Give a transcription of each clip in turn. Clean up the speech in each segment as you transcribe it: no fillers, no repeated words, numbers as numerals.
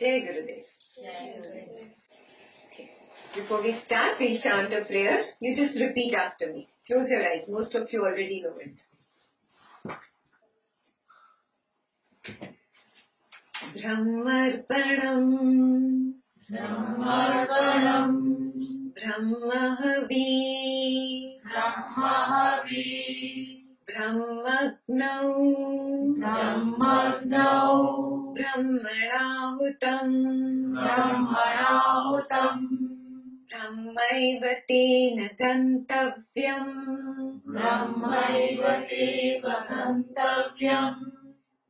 Jai Gurudev. Jai Gurudev. Okay. Before we start, we'll chant a prayer. You just repeat after me. Close your eyes. Most of you already know it. Brahmarpanam Brahmarpanam Brahmahavi Brahmahavi Brahmagnau Brahmagnau Brahmanahutam Brahmanahutam Brahmaiva tena gantavyam Brahmaiva teva gantavyam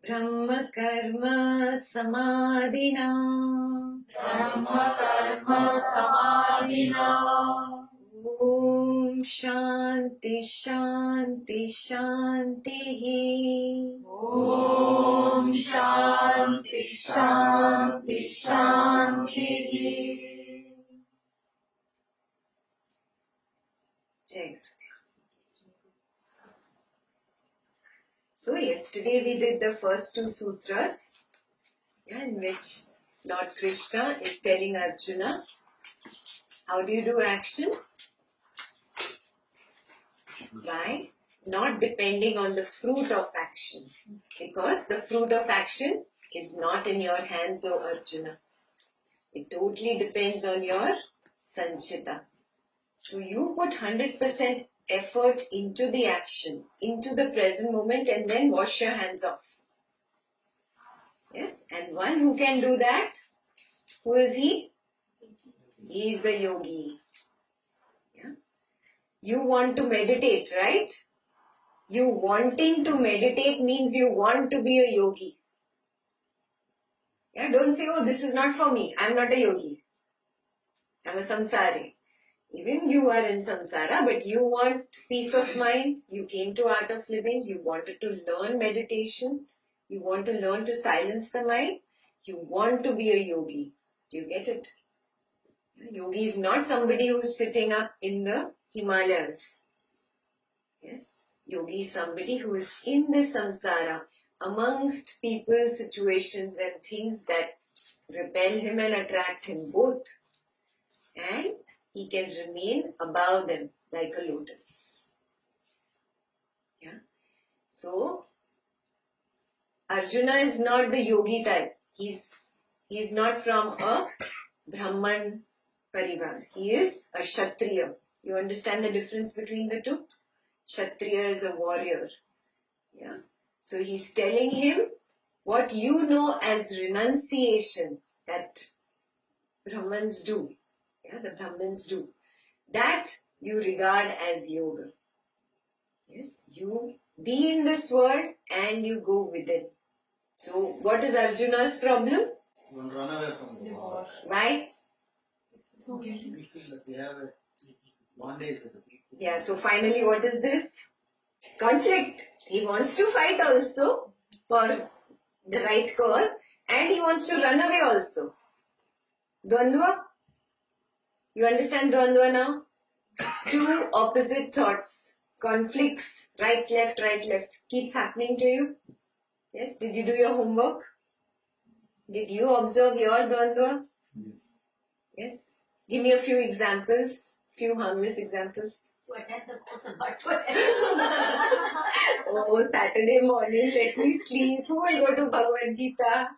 Brahma karma samadhina Brahma karma samadhina Om Shanti Shanti Shanti Om Shanti Shanti Shanti. Jai. So yesterday we did the first two sutras, in which Lord Krishna is telling Arjuna, how do you do action? By not depending on the fruit of action. Because the fruit of action is not in your hands, O Arjuna. It totally depends on your sanchita. So you put 100% effort into the action, into the present moment, and then wash your hands off. Yes? And one who can do that, who is he? He is a yogi. Yeah? You want to meditate, right? You wanting to meditate means you want to be a yogi. Yeah? Don't say, oh, this is not for me. I'm not a yogi. I'm a samsari. Even you are in samsara, but you want peace of mind. You came to Art of Living. You wanted to learn meditation. You want to learn to silence the mind. You want to be a yogi. Do you get it? Yogi is not somebody who is sitting up in the Himalayas. Yes? Yogi is somebody who is in the samsara, amongst people, situations and things that repel him and attract him both. And he can remain above them like a lotus. Yeah. So, Arjuna is not the yogi type. He's not from a Brahman parivar. He is a Kshatriya. You understand the difference between the two? Kshatriya is a warrior. Yeah. So he's telling him what you know as renunciation that Brahmans do. Yeah, the Brahmins do. That you regard as yoga. Yes, you be in this world and you go within. So, what is Arjuna's problem? You want to run away from the war. Why? So guilty. That we have a bondage with the people. Yeah, so finally what is this? Conflict. He wants to fight also for the right cause and he wants to run away also. Dvandva? You understand Dvandva now? Two opposite thoughts, conflicts, right, left, keeps happening to you. Yes? Did you do your homework? Did you observe your Dvandva? Yes. Yes? Give me a few examples, few harmless examples. To attend the course and not to attend. Oh, Saturday morning, let me sleep. Who will go to Bhagwad Gita?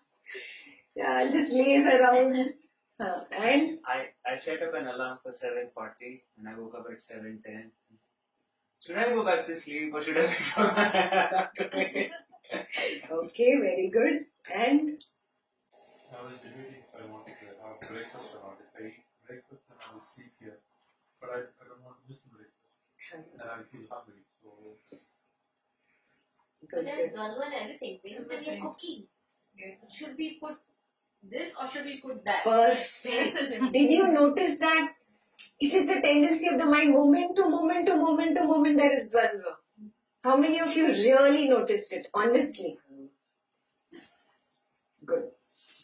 Yeah, I'll just laze around. And? I set up an alarm for 7:40 and I woke up at 7:10. Should I go back to sleep or should I wait for my alarm to wake? Okay, very good. And? I was debating if I want to have breakfast or not. If I eat breakfast, then I will sleep here. But I don't want to miss the breakfast. And I feel hungry. So, But there's Dvandva and everything. When you're cooking, should we put this or should we put that? Perfect. Did you notice that it is the tendency of the mind, moment to moment to moment to moment, there is Dvandva. How many of you really noticed it, honestly? Good.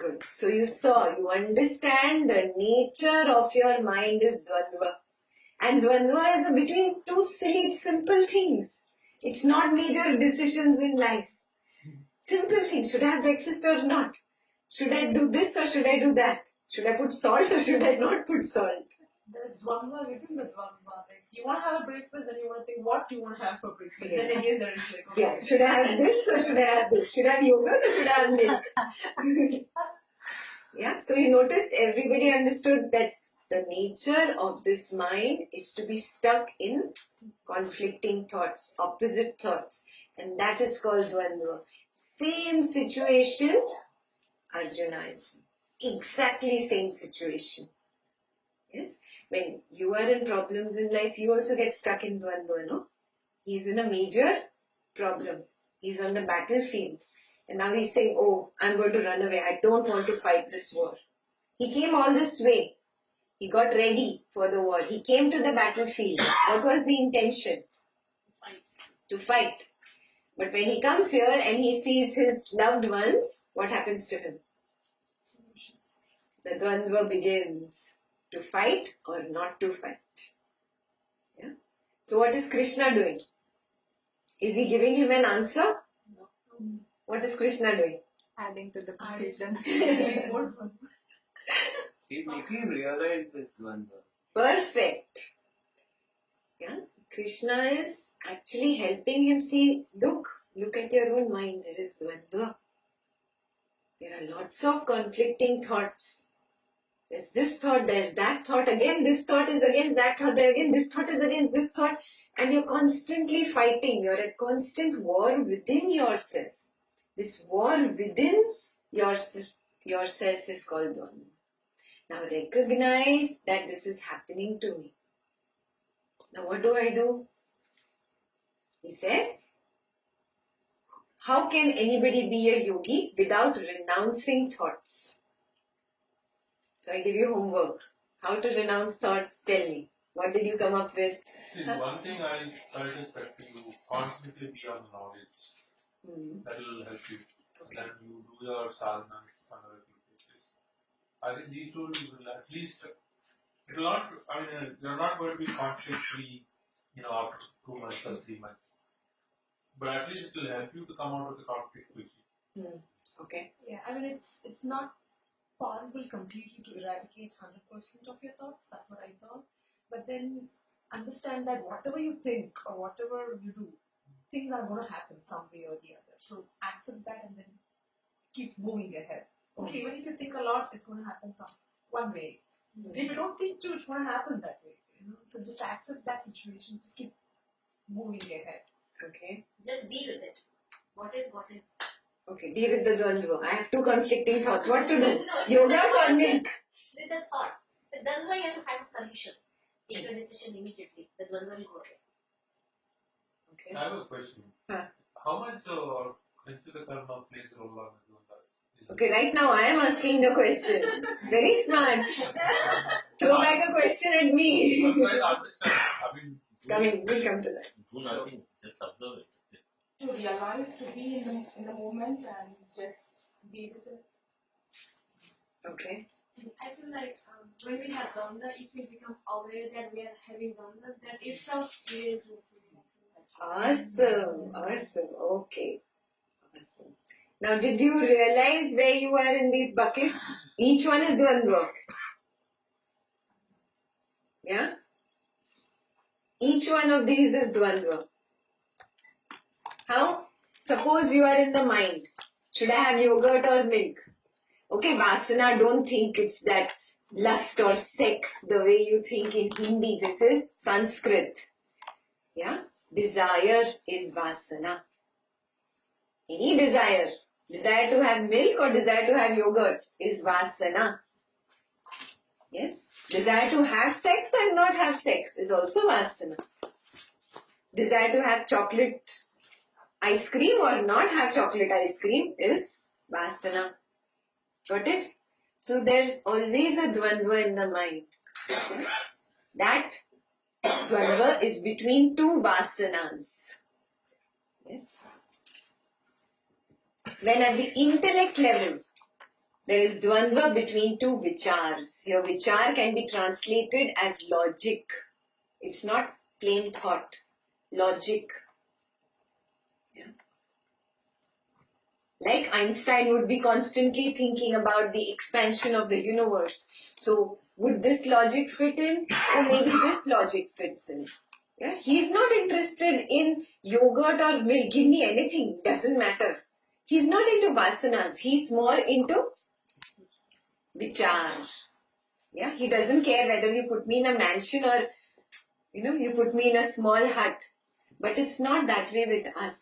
Good. So you understand the nature of your mind is Dvandva. And Dvandva is between two silly, simple things. It's not major decisions in life. Simple things. Should I have breakfast or not? Should I do this or should I do that? Should I put salt or should I not put salt? There's dvandva within the dvandva. Like, you want to have a breakfast, then you want to think what you want to have for breakfast. Yeah. Then again, there is like, okay. Yeah, should I have this or should I have this? Should I have yogurt or should I have milk? Yeah, so you noticed everybody understood that the nature of this mind is to be stuck in conflicting thoughts, opposite thoughts, and that is called dvandva. Same situation, Arjuna is exactly same situation. Yes, when you are in problems in life, you also get stuck in dvandva, no? He's in a major problem. He's on the battlefield. And now he's saying, oh, I'm going to run away. I don't want to fight this war. He came all this way. He got ready for the war. He came to the battlefield. What was the intention? To fight. But when he comes here and he sees his loved ones, what happens to him? The dvandva begins. To fight or not to fight. Yeah? So what is Krishna doing? Is he giving him an answer? No. What is Krishna doing? Adding to the confusion. He's making him realize this dvandva. Perfect. Yeah? Krishna is actually helping him see, look at your own mind. There is dvandva. There are lots of conflicting thoughts. There's this thought, there's that thought, again this thought is against that thought, again this thought is against this thought, and you're constantly fighting. You're at constant war within yourself. This war within yourself is called dvandva. Now recognize that this is happening to me. Now what do I do? He said, how can anybody be a yogi without renouncing thoughts? So I give you homework. How to renounce thoughts? Tell me. What did you come up with? See, one thing I felt is that you constantly be on knowledge. That will help you. Okay. Then you do your sadhanas on a regular basis. I think these two will at least, it will not, I mean, you're not going to be conflict free, after 2 months or 3 months. But at least it will help you to come out of the conflict quickly. Okay. Yeah, I mean, it's not possible completely to eradicate 100% of your thoughts. That's what I thought. But then understand that whatever you think or whatever you do, things are going to happen some way or the other. So accept that and then keep moving ahead. Okay, even if you think a lot, it's going to happen one way. If you don't think too, it's going to happen that way. So just accept that situation. Just keep moving ahead. Okay. Just be with it. What is? Okay, be with the dvandva. I have two conflicting thoughts. What to do? Yoga or milk? With the thought. That's why you have to have a solution. Take a decision immediately. The dvandva will go away. Okay. I have a question. How much Nichita Karma plays a role on the dvandvas? Okay, right now I am asking the question. Very smart. Throw back a question at me. I'm trying to understand. I mean, We'll come to that. Do nothing, just observe it. To realize, to be in the moment and just be with it. Okay. I feel like when we have done that, if we become aware that we are having done that itself is Awesome. Okay. Awesome. Now, did you realize where you are in these buckets? Each one is dvandva. Yeah? Each one of these is dvandva. How? Suppose you are in the mind. Should I have yogurt or milk? Okay, Vasana, don't think it's that lust or sex the way you think in Hindi. This is Sanskrit. Yeah? Desire is Vasana. Any desire. Desire to have milk or desire to have yogurt is Vasana. Yes? Desire to have sex and not have sex is also Vasana. Desire to have chocolate ice cream or not have chocolate ice cream is Vasana. Got it? So there's always a dvandva in the mind. That dvandva is between two vasanas. Yes? When at the intellect level, there is dvandva between two vichars. Here vichar can be translated as logic. It's not plain thought. Logic. Yeah. Like Einstein would be constantly thinking about the expansion of the universe. So would this logic fit in? Or maybe this logic fits in. Yeah? He's not interested in yogurt or milk. Give me anything. Doesn't matter. He's not into vasanas. He's more into vichar. Yeah? He doesn't care whether you put me in a mansion or, you put me in a small hut. But it's not that way with us.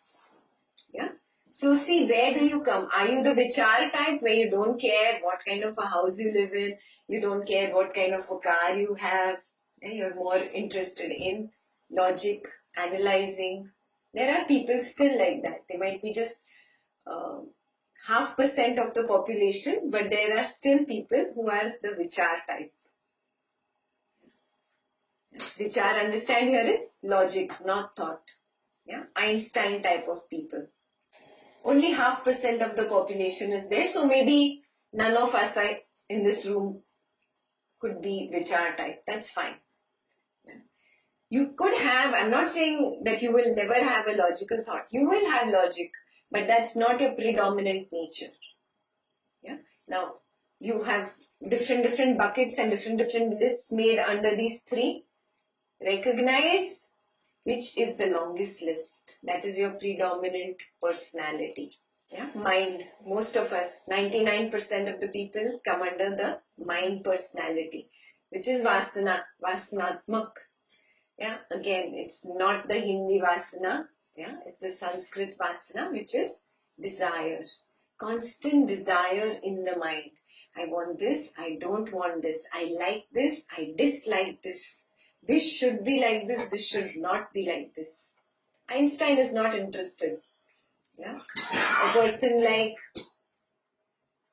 Yeah? So see, where do you come? Are you the vichar type where you don't care what kind of a house you live in, you don't care what kind of a car you have, and you're more interested in logic, analyzing? There are people still like that. They might be just 0.5% of the population, but there are still people who are the vichar type. Vichar, understand here, is logic, not thought. Yeah, Einstein type of people. Only 0.5% of the population is there, so maybe none of us in this room could be vichar type. That's fine. You could have, I'm not saying that you will never have a logical thought. You will have logic, but that's not your predominant nature. Yeah. Now, you have different buckets and different lists made under these three. Recognize which is the longest list. That is your predominant personality. Yeah, mind. Most of us, 99% of the people come under the mind personality, which is vasana, vasanatmak. Yeah, again, it's not the Hindi vasana. Yeah, it's the Sanskrit vasana, which is desire. Constant desire in the mind. I want this, I don't want this. I like this, I dislike this. This should be like this should not be like this. Einstein is not interested. Yeah, a person like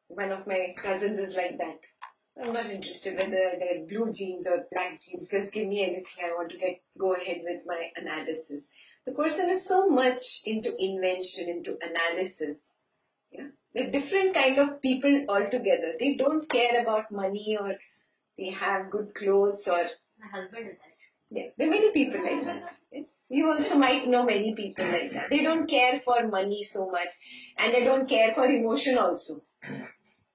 one of my cousins is like that. I'm not interested whether they're blue jeans or black jeans. Just give me anything. I want to go ahead with my analysis. The person is so much into invention, into analysis. Yeah, they're different kind of people altogether. They don't care about money or they have good clothes or. My husband is that. Yeah, there are many people like that. Yes. You also might know many people like that. They don't care for money so much and they don't care for emotion also.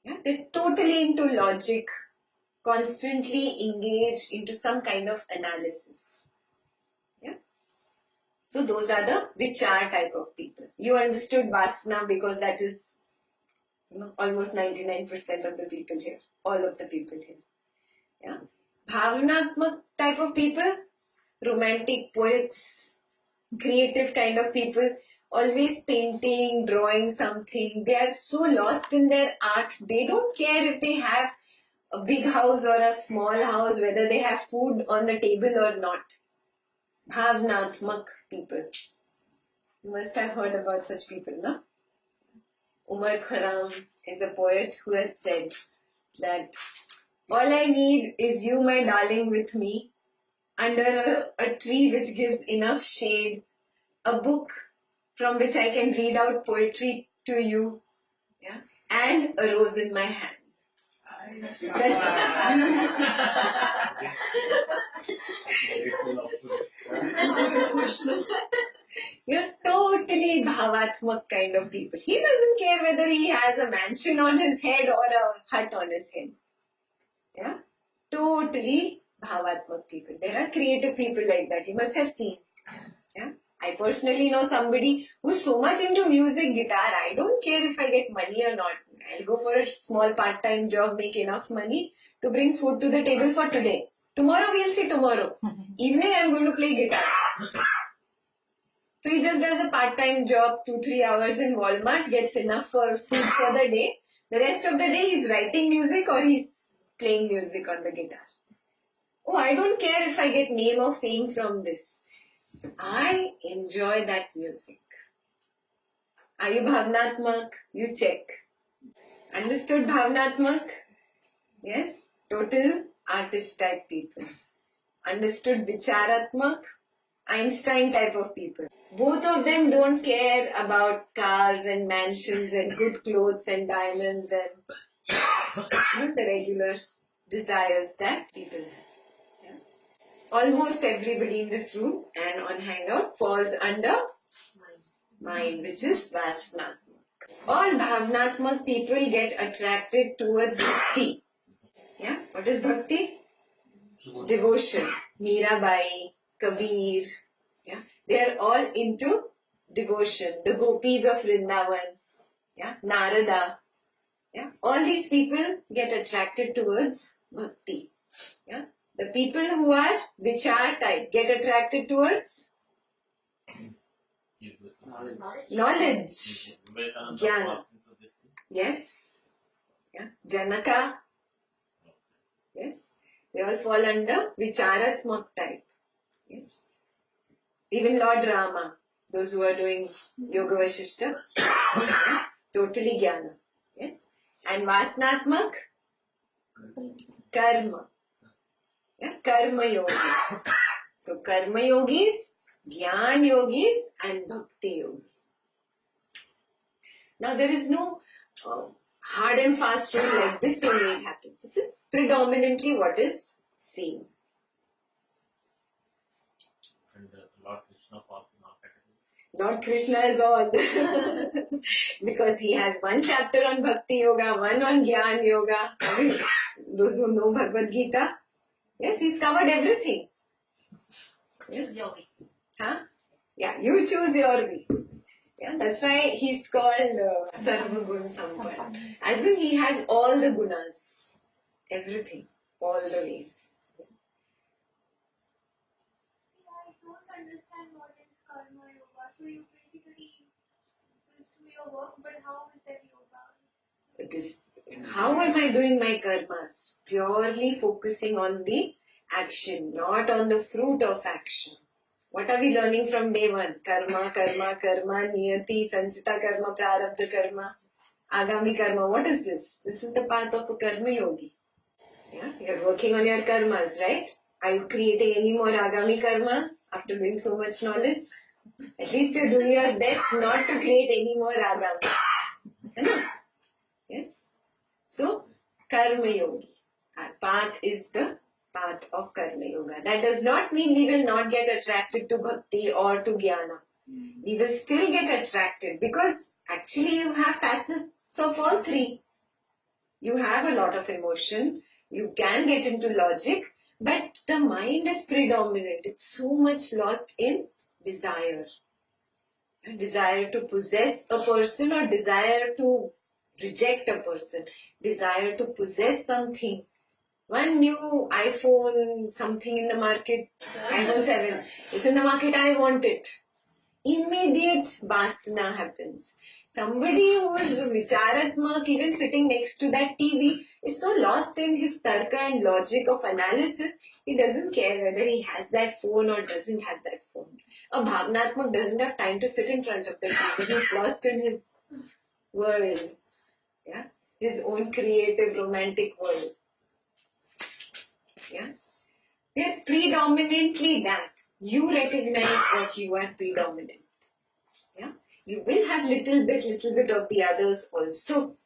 Yeah, they're totally into logic, constantly engaged into some kind of analysis. Yeah. So those are the vichar type of people. You understood vasana because that is almost 99% of the people here. All of the people here. Yeah. Bhavanatmak type of people, romantic poets, creative kind of people, always painting, drawing something. They are so lost in their art. They don't care if they have a big house or a small house, whether they have food on the table or not. Bhavnatmak people. You must have heard about such people, no? Umar Kharam is a poet who has said that all I need is you, my darling, with me, under a tree which gives enough shade, a book from which I can read out poetry to you, yeah, and a rose in my hand. You're totally bhavatmak kind of people. He doesn't care whether he has a mansion on his head or a hut on his head. Yeah, totally bhavatmak people. There are creative people like that. You must have seen. Yeah, I personally know somebody who's so much into music, guitar. I don't care if I get money or not. I'll go for a small part-time job, make enough money to bring food to the table for today. Tomorrow we'll see tomorrow. Evening I'm going to play guitar. So he just does a part-time job, 2-3 hours in Walmart, gets enough for food for the day. The rest of the day he's writing music or he's playing music on the guitar. Oh, I don't care if I get name or fame from this. I enjoy that music. Are you Bhavnatmak? You check. Understood Bhavnatmak? Yes? Total artist type people. Understood Vicharatmak? Einstein type of people. Both of them don't care about cars and mansions and good clothes and diamonds and the regular desires that people have. Yeah? Almost everybody in this room and on Hangout falls under mind, which is Vasna. All bhavnatmak people get attracted towards bhakti. Yeah? What is bhakti? Devotion. Mirabai, Kabir. Yeah? They are all into devotion. The gopis of Vrindavan. Yeah? Narada. Yeah? All these people get attracted towards bhakti. Yeah? The people who are vichar type get attracted towards knowledge. Jnana. Yes. Yeah. Janaka. Yes. They all fall under Vicharatmak type. Yes. Even Lord Rama, those who are doing Yoga Vasishta, totally Jnana. Yes. And Vasnatmak, Karma. Yeah. Karma Yogis. So Karma Yogis, Jnana Yogis and Bhakti Yogis. Now there is no hard and fast rule like this only it happens. This is predominantly what is seen. And Lord Krishna falls in our category. Lord Krishna is all. Because he has one chapter on Bhakti Yoga, one on Jnana Yoga. I mean, those who know Bhagwad Gita, yes, he's covered everything. Yes. Choose yogi. Huh? Yeah, you choose your way. Yeah, that's why he's called Sarvagun Sampan. As in he has all the gunas. Everything. All the ways. I don't understand what is karma yoga. So you basically just do your work, but how is that yoga? It is, how am I doing my karmas? Purely focusing on the action, not on the fruit of action. What are we learning from day one? Karma, karma, karma, niyati, sanchita karma, prarabdha karma, agami karma. What is this? This is the path of a karma yogi. Yeah, you're working on your karmas, right? Are you creating any more agami karma after doing so much knowledge? At least you're doing your best not to create any more agami. Yes? So, karma yogi. Our path is the path of karma yoga. That does not mean we will not get attracted to bhakti or to jnana. We will still get attracted because actually you have facets of all three. You have a lot of emotion. You can get into logic, but the mind is predominant. It's so much lost in desire. A desire to possess a person or desire to reject a person. Desire to possess something. One new iPhone, something in the market, iPhone 7, it's in the market, I want it. Immediate vasana happens. Somebody who is vicharatmak, even sitting next to that TV, is so lost in his tarka and logic of analysis, he doesn't care whether he has that phone or doesn't have that phone. A bhavnatmak doesn't have time to sit in front of the TV. He's lost in his world. Yeah? His own creative, romantic world. Yeah? They're predominantly that. You recognize that you are predominant. Yeah? You will have little bit of the others also.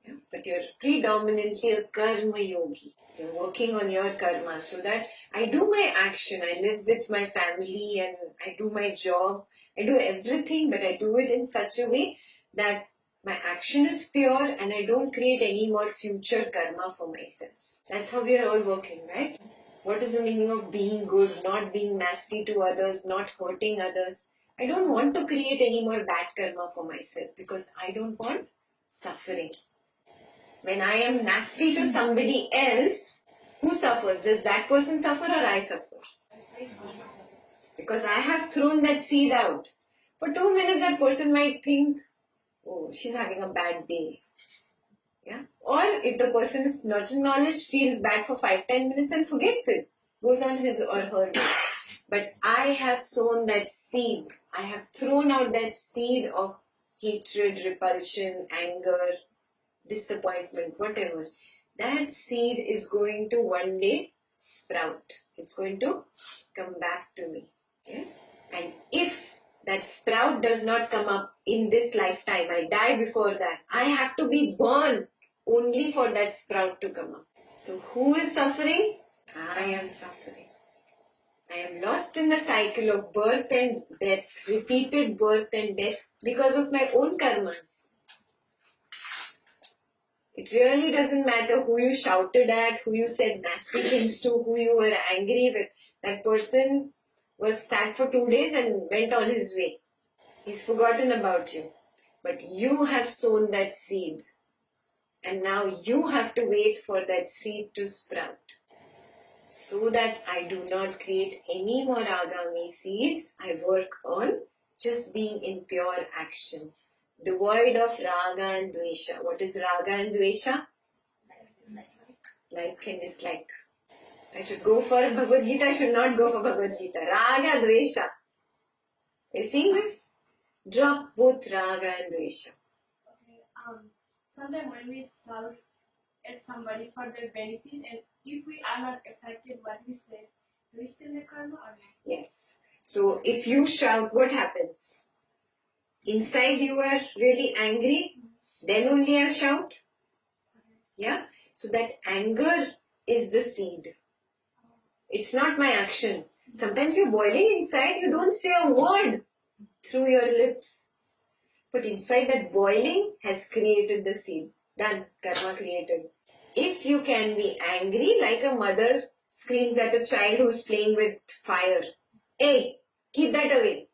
Yeah? But you're predominantly a karma yogi. You're working on your karma so that I do my action, I live with my family and I do my job. I do everything, but I do it in such a way that my action is pure and I don't create any more future karma for myself. That's how we are all working, right? What is the meaning of being good, not being nasty to others, not hurting others? I don't want to create any more bad karma for myself because I don't want suffering. When I am nasty to somebody else, who suffers? Does that person suffer or I suffer? Because I have thrown that seed out. For 2 minutes that person might think, oh, she's having a bad day. Yeah? Or if the person is not in knowledge, feels bad for 5-10 minutes and forgets it. Goes on his or her way. But I have sown that seed. I have thrown out that seed of hatred, repulsion, anger, disappointment, whatever. That seed is going to one day sprout. It's going to come back to me. Yes? And if that sprout does not come up in this lifetime, I die before that, I have to be born only for that sprout to come up. So who is suffering? I am suffering. I am lost in the cycle of birth and death, repeated birth and death because of my own karmas. It really doesn't matter who you shouted at, who you said nasty things to, who you were angry with. That person was sad for 2 days and went on his way. He's forgotten about you. But you have sown that seed. And now you have to wait for that seed to sprout. So that I do not create any more agami seeds, I work on just being in pure action. Devoid of raga and dvesha. What is raga and dvesha? Like and dislike. I should go for Bhagwad Gita, I should not go for Bhagwad Gita. Raga, dvesha. You seeing this? Drop both raga and dvesha. Okay. Sometimes when we shout at somebody for their benefit, and if we are not affected what we say, do we still make karma or not? Yes. So if you shout, what happens? Inside you are really angry, then only I shout. Yeah? So that anger is the seed. It's not my action. Sometimes you're boiling inside, you don't say a word through your lips. But inside that boiling has created the seed. Done. Karma created. If you can be angry, like a mother screams at a child who's playing with fire. Hey, keep that away.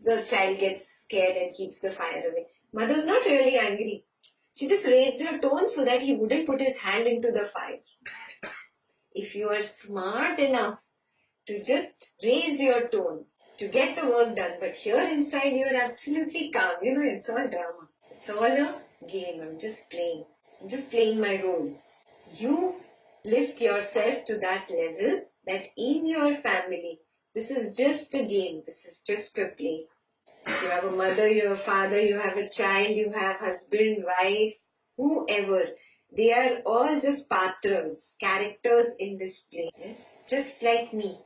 The child gets scared and keeps the fire away. Mother's not really angry. She just raised her tone so that he wouldn't put his hand into the fire. If you are smart enough to just raise your tone to get the work done, but here inside you are absolutely calm. You know, it's all drama. It's all a game. I'm just playing. I'm just playing my role. You lift yourself to that level that in your family, this is just a game. This is just a play. You have a mother, you have a father, you have a child, you have husband, wife, whoever. They are all just patras, characters in this play. Yes? Just like me.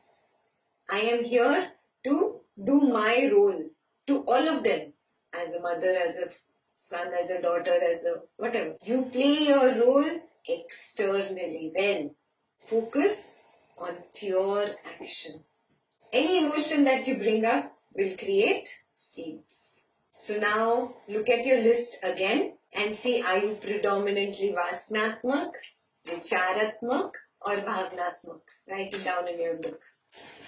I am here to do my role to all of them. As a mother, as a son, as a daughter, as a whatever. You play your role externally well. Focus on pure action. Any emotion that you bring up will create seeds. So now look at your list again and see, are you predominantly Vasnatmak, Vicharatmak or Bhagnatmak? Write it down in your book.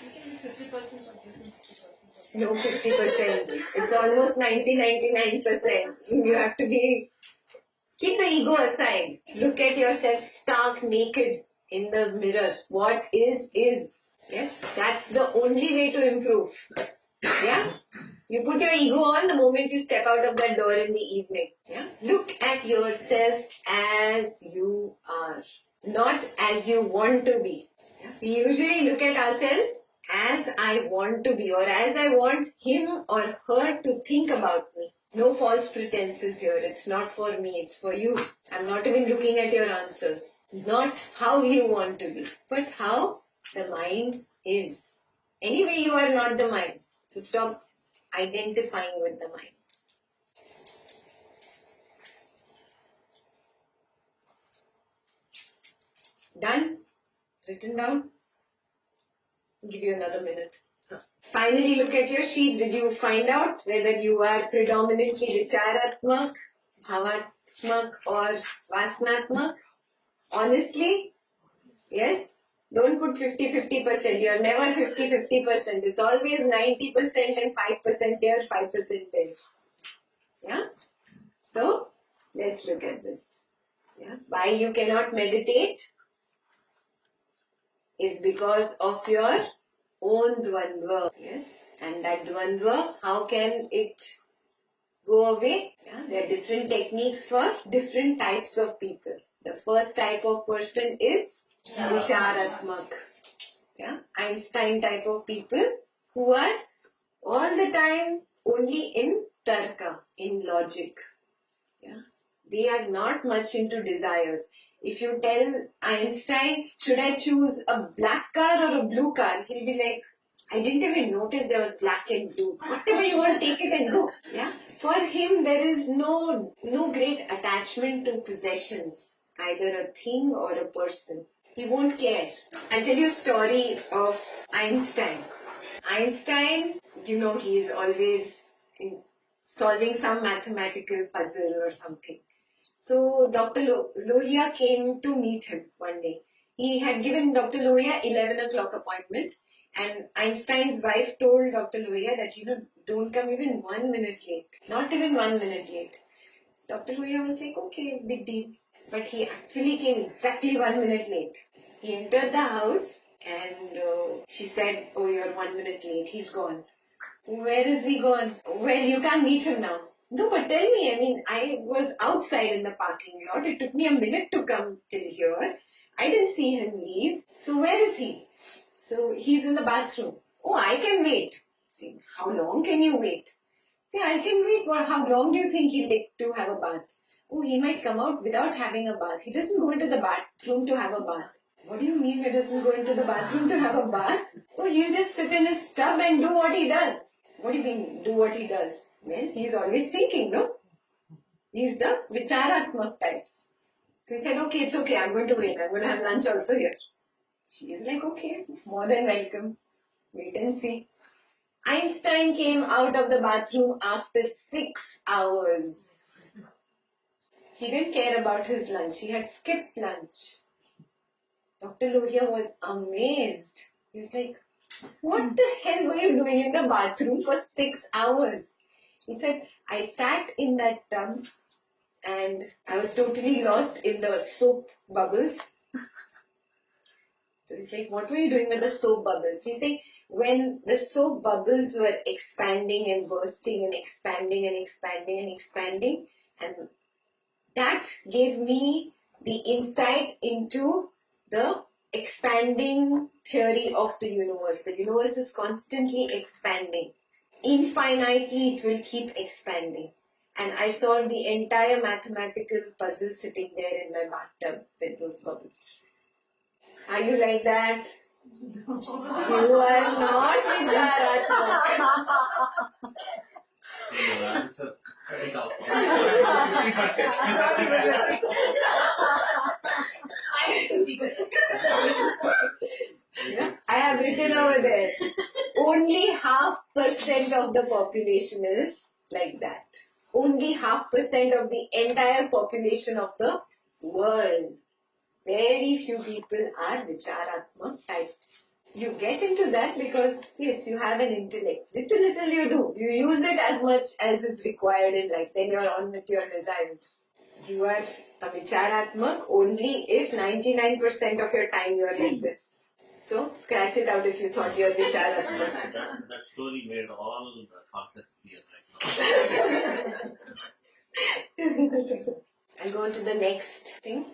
You can be 50% or different 50%. No, 50%. It's almost 99%. You have to be, keep the ego aside. Look at yourself stark naked in the mirror. What is. Yes, that's the only way to improve. Yeah? You put your ego on the moment you step out of that door in the evening. Yeah? Look at yourself as you are, not as you want to be. Yeah? We usually look at ourselves as I want to be or as I want him or her to think about me. No false pretenses here. It's not for me, it's for you. I'm not even looking at your answers. Not how you want to be, but how the mind is. Anyway, you are not the mind. So stop identifying with the mind. Done? Written down? I'll give you another minute. Finally, look at your sheet. Did you find out whether you are predominantly Vicharatmak, Bhavatmak or Vasnatmak? Honestly? Yes? Don't put 50-50%. You are never 50-50%. It's always 90% and 5% here, 5% there. Yeah? So, let's look at this. Yeah? Why you cannot meditate is because of your own dvandva. Yes? And that dvandva, how can it go away? Yeah? There are different techniques for different types of people. The first type of person is Vicharatmak. Yeah? Einstein type of people who are all the time only in tarka, in logic. Yeah? They are not much into desires. If you tell Einstein, should I choose a black car or a blue car? He'll be like, I didn't even notice there was black and blue. Whatever you want, take it and go. Yeah? For him, there is no great attachment to possessions, either a thing or a person. He won't care. I'll tell you a story of Einstein. Einstein, you know, he is always solving some mathematical puzzle or something. So Dr. Lohia came to meet him one day. He had given Dr. Lohia 11 o'clock appointment, and Einstein's wife told Dr. Lohia that, don't come even 1 minute late. Not even 1 minute late. Dr. Lohia was like, okay, big deal. But he actually came exactly 1 minute late. He entered the house and she said, oh, you're 1 minute late. He's gone. Where is he gone? Well, you can't meet him now. No, but tell me, I was outside in the parking lot. It took me a minute to come till here. I didn't see him leave. So where is he? So he's in the bathroom. Oh, I can wait. See, how long can you wait? See, I can wait. Well, how long do you think he'll take to have a bath? Oh, he might come out without having a bath. He doesn't go into the bathroom to have a bath. What do you mean he doesn't go into the bathroom to have a bath? Oh, he'll just sit in his tub and do what he does. What do you mean, do what he does? Well, he's always thinking, no? He's the Vicharatmak type. So he said, okay, it's okay, I'm going to wait. I'm going to have lunch also here. She is like, okay, more than welcome. Wait and see. Einstein came out of the bathroom after 6 hours. He didn't care about his lunch. He had skipped lunch. Dr. Lohia was amazed. He was like, what the hell were you doing in the bathroom for 6 hours? He said, I sat in that tub and I was totally lost in the soap bubbles. So he's like, what were you doing with the soap bubbles? He's like, when the soap bubbles were expanding and bursting and expanding and expanding and expanding, and that gave me the insight into the expanding theory of the universe. The universe is constantly expanding. Infinitely it will keep expanding. And I saw the entire mathematical puzzle sitting there in my bathtub with those bubbles. Are you like that? You are not Vicharatmak. I have written over there. Only 0.5% of the population is like that. Only 0.5% of the entire population of the world. Very few people are Vicharatmak types. You get into that because, yes, you have an intellect. Little you do. You use it as much as is required in life. Then you're on with your desires. You are a Vicharatmak only if 99% of your time you are like this. So, scratch it out if you thought you are Vicharatmak. That story made all the concepts clear right now. I'll go on to the next thing.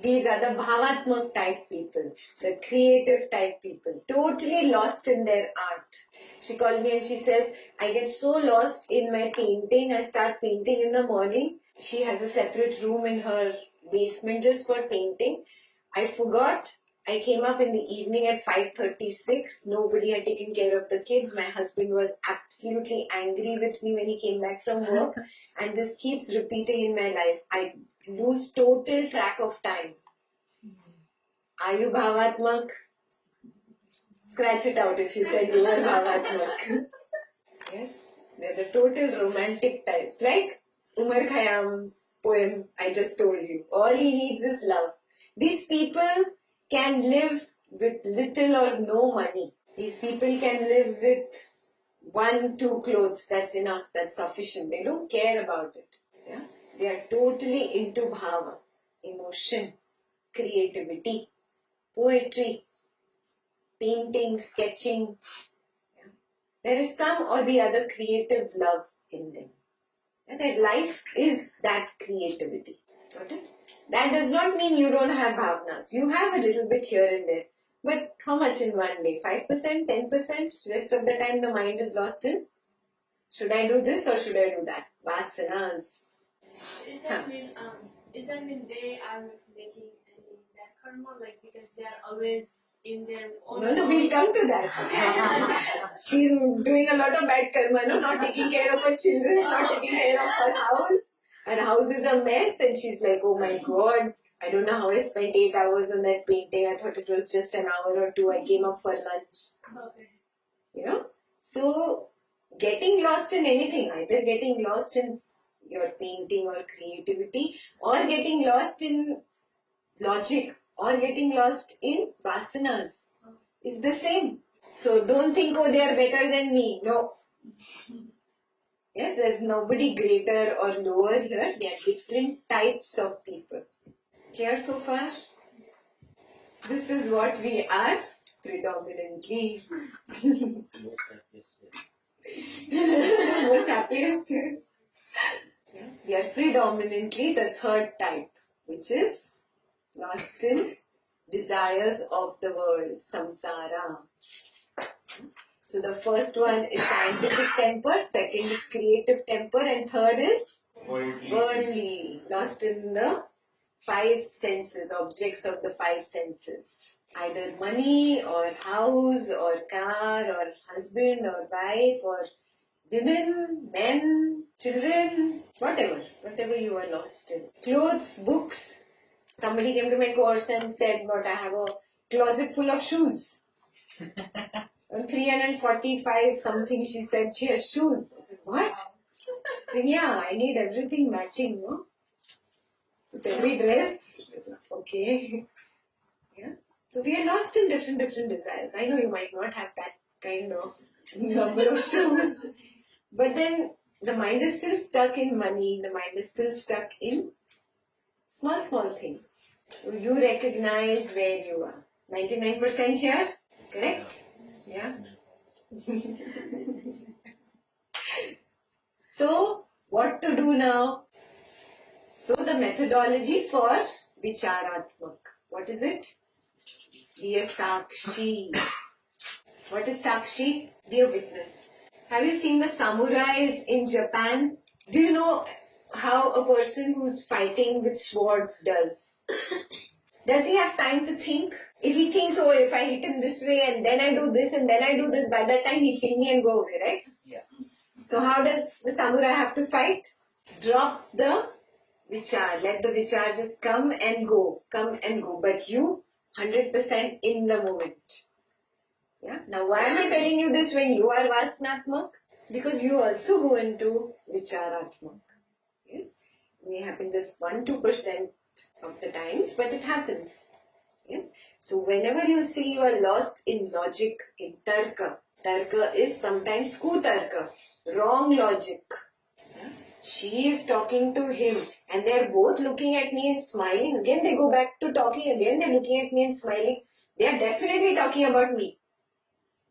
These are the Bhavatmak type people, the creative type people, totally lost in their art. She called me and she says, I get so lost in my painting. I start painting in the morning. She has a separate room in her basement just for painting. I forgot. I came up in the evening at 5:36. Nobody had taken care of the kids. My husband was absolutely angry with me when he came back from work. And this keeps repeating in my life. I lose total track of time. Are you Bhavatmak? Scratch it out if you said you were Bhavatmak. Yes, they're the total romantic types. Like Umar Khayyam's poem I just told you. All he needs is love. These people can live with little or no money. These people can live with 1-2 clothes. That's enough. That's sufficient. They don't care about it. Yeah? They are totally into bhava, emotion, creativity, poetry, painting, sketching. Yeah? There is some or the other creative love in them. And their life is that creativity. Got it? That does not mean you don't have bhavnas. You have a little bit here and there. But how much in one day? 5%, 10%? Rest of the time the mind is lost in, should I do this or should I do that? Vasanas. Does that mean they are making any bad karma? Like, because they are always in their own... No, we'll come to that. She's doing a lot of bad karma, no? Not taking care of her children, not taking care of her house. Her house is a mess and she's like, oh my God, I don't know how I spent 8 hours on that painting. I thought it was just an hour or two. I came up for lunch. Okay. You know? So, getting lost in anything, either getting lost in your painting or creativity, or getting lost in logic, or getting lost in vasanas is the same. So don't think, oh, they are better than me. No. Yes, there's nobody greater or lower here. They are different types of people. Clear so far? This is what we are predominantly. Most happiest. Yeah. We are predominantly the third type, which is lost in desires of the world, samsara. So the first one is scientific temper, second is creative temper, and third is worldly, lost in the five senses, objects of the five senses. Either money or house or car or husband or wife or women, men, children, whatever you are lost in. Clothes, books. Somebody came to my course and said, but I have a closet full of shoes. On 345 something she said she has shoes. I said, what? Then, yeah, I need everything matching, no? So every dress. Okay. Yeah. So we are lost in different desires. I know you might not have that kind of number of shoes. But then the mind is still stuck in money. The mind is still stuck in small things. So you recognize where you are. 99% here, correct? Yeah. So, what to do now? So, the methodology for Vicharatmak. What is it? Be a Sakshi. What is Sakshi? Be a witness. Have you seen the samurais in Japan? Do you know how a person who's fighting with swords does? Does he have time to think? If he thinks, oh, if I hit him this way and then I do this and then I do this, by that time he'll kill me and go away, right? Yeah. So how does the samurai have to fight? Drop the vichar. Let the vichar just come and go. But you, 100% in the moment. Yeah. Now why am I telling you this when you are Vasanatmak? Because you also go into Vicharatmak. Yes. It may happen just 1-2% of the times, but it happens. Yes. So whenever you see you are lost in logic, in tarka is sometimes kutarka, wrong logic. Yeah. She is talking to him and they are both looking at me and smiling. Again they go back to talking, again they are looking at me and smiling. They are definitely talking about me.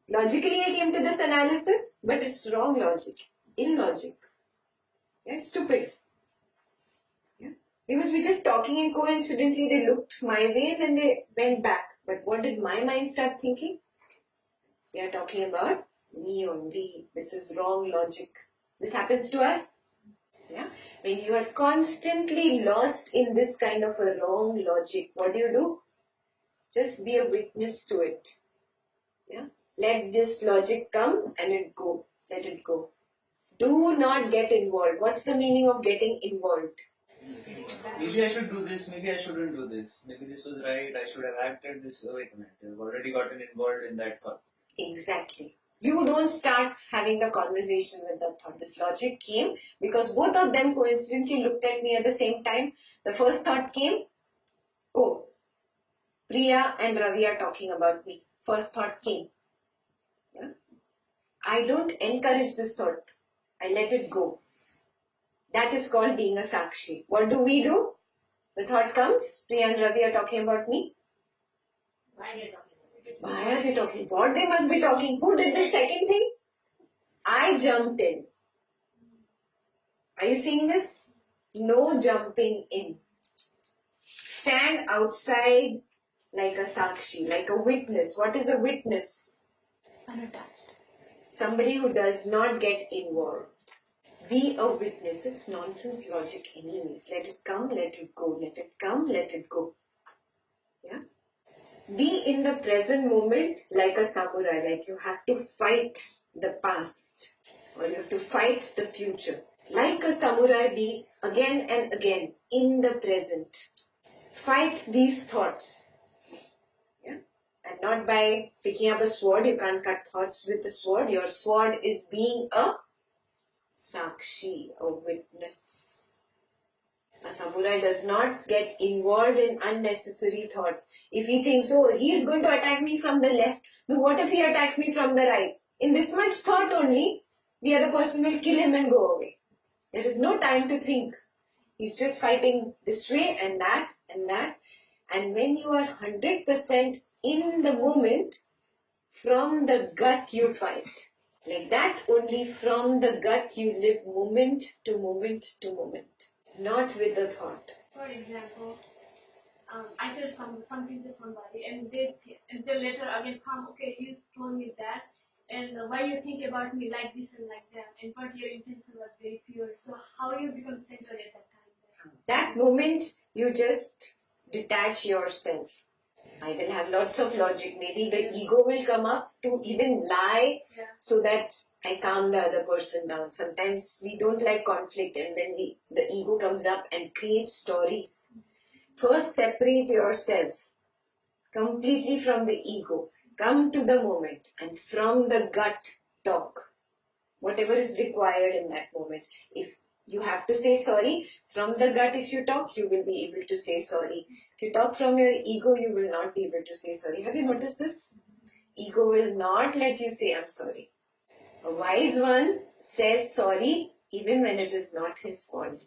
Logically I came to this analysis, but it's wrong logic, illogic. Yeah, stupid. Yeah. Because we're just talking and coincidentally they looked my way and then they went back. But what did my mind start thinking? They are talking about me only. This is wrong logic. This happens to us. Yeah. When you are constantly lost in this kind of a wrong logic, what do? Just be a witness to it. Yeah. Let this logic come and it go. Let it go. Do not get involved. What's the meaning of getting involved? Maybe I should do this, maybe I shouldn't do this. Maybe this was right, I should have acted this way. I've already gotten involved in that thought. Exactly. You don't start having the conversation with that thought. This logic came because both of them coincidentally looked at me at the same time. The first thought came, oh, Priya and Ravi are talking about me. First thought came. Yeah? I don't encourage this thought. I let it go. That is called being a Sakshi. What do? The thought comes, Priya and Ravi are talking about me. Why are they talking? What they must be talking? Who did the second thing? I jumped in. Are you seeing this? No jumping in. Stand outside like a Sakshi, like a witness. What is a witness? Unattached. Somebody who does not get involved. Be a witness. It's nonsense logic anyways. Let it come, let it go. Let it come, let it go. Yeah? Be in the present moment like a samurai. Like you have to fight the past. Or you have to fight the future. Like a samurai, be again and again in the present. Fight these thoughts. Yeah? And not by picking up a sword. You can't cut thoughts with a sword. Your sword is being a Sakshi, a witness. A samurai does not get involved in unnecessary thoughts. If he thinks, oh, he is going to attack me from the left, no, what if he attacks me from the right? In this much thought only, the other person will kill him and go away. There is no time to think. He's just fighting this way and that and that. And when you are 100% in the moment, from the gut you fight. Like that, only from the gut you live moment to moment to moment. Not with the thought. For example, I said something to somebody, and they later again come, okay, you told me that, and why you think about me like this and like that, and but your intention was very pure. So how you become centered at that time? That moment, you just detach yourself. I will have lots of logic. Maybe the ego will come up to even lie so that I calm the other person down. Sometimes we don't like conflict and then the ego comes up and creates stories. First, separate yourself completely from the ego. Come to the moment and from the gut talk. Whatever is required in that moment. If you have to say sorry, from the gut if you talk, you will be able to say sorry. If you talk from your ego, you will not be able to say sorry. Have you noticed this? Ego will not let you say, I'm sorry. A wise one says sorry even when it is not his fault.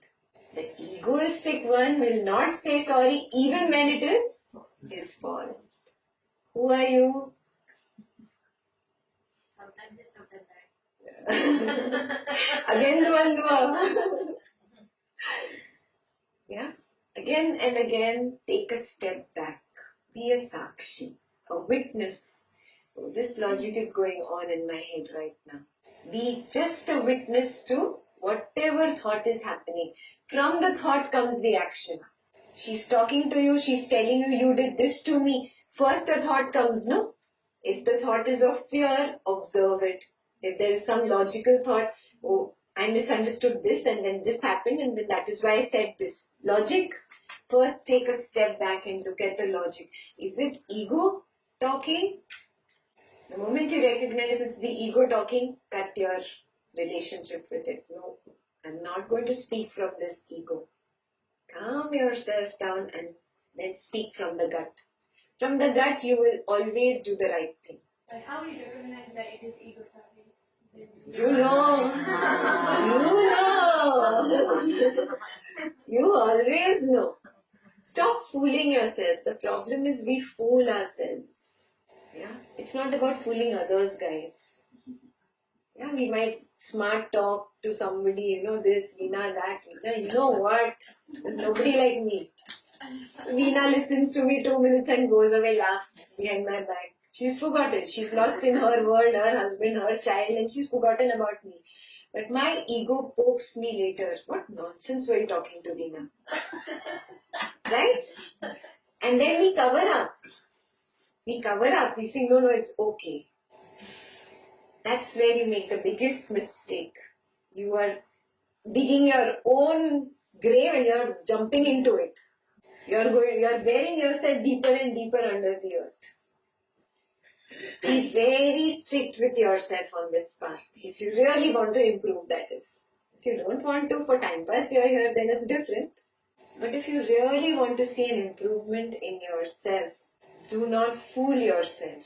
The egoistic one will not say sorry even when it is his fault. Who are you? Sometimes this, sometimes that. Again, Dvandva. Yeah. Again and again, take a step back. Be a sakshi, a witness. Oh, this logic is going on in my head right now. Be just a witness to whatever thought is happening. From the thought comes the action. She's talking to you, she's telling you, you did this to me. First a thought comes, no? If the thought is of fear, observe it. If there is some logical thought, oh, I misunderstood this and then this happened and then that is why I said this. Logic, first take a step back and look at the logic. Is it ego talking? The moment you recognize it's the ego talking, cut your relationship with it. No, I'm not going to speak from this ego. Calm yourself down and then speak from the gut. From the gut, you will always do the right thing. But how you recognize that it is ego talking? You know. You always know. Stop fooling yourself. The problem is we fool ourselves. Yeah, it's not about fooling others, guys. Yeah, we might smart talk to somebody, this, Veena, that, Veena. You know what? There's nobody like me. Veena listens to me 2 minutes and goes away, laughs behind my back. She's forgotten. She's lost in her world, her husband, her child, and she's forgotten about me. But my ego pokes me later. What nonsense were you talking to, Veena? Right? And then we cover up. We think, no, it's okay. That's where you make the biggest mistake. You are digging your own grave and you're jumping into it. You're burying yourself deeper and deeper under the earth. Be very strict with yourself on this path. If you really want to improve, that is. If you don't want to, for time pass you're here, then it's different. But if you really want to see an improvement in yourself, do not fool yourself.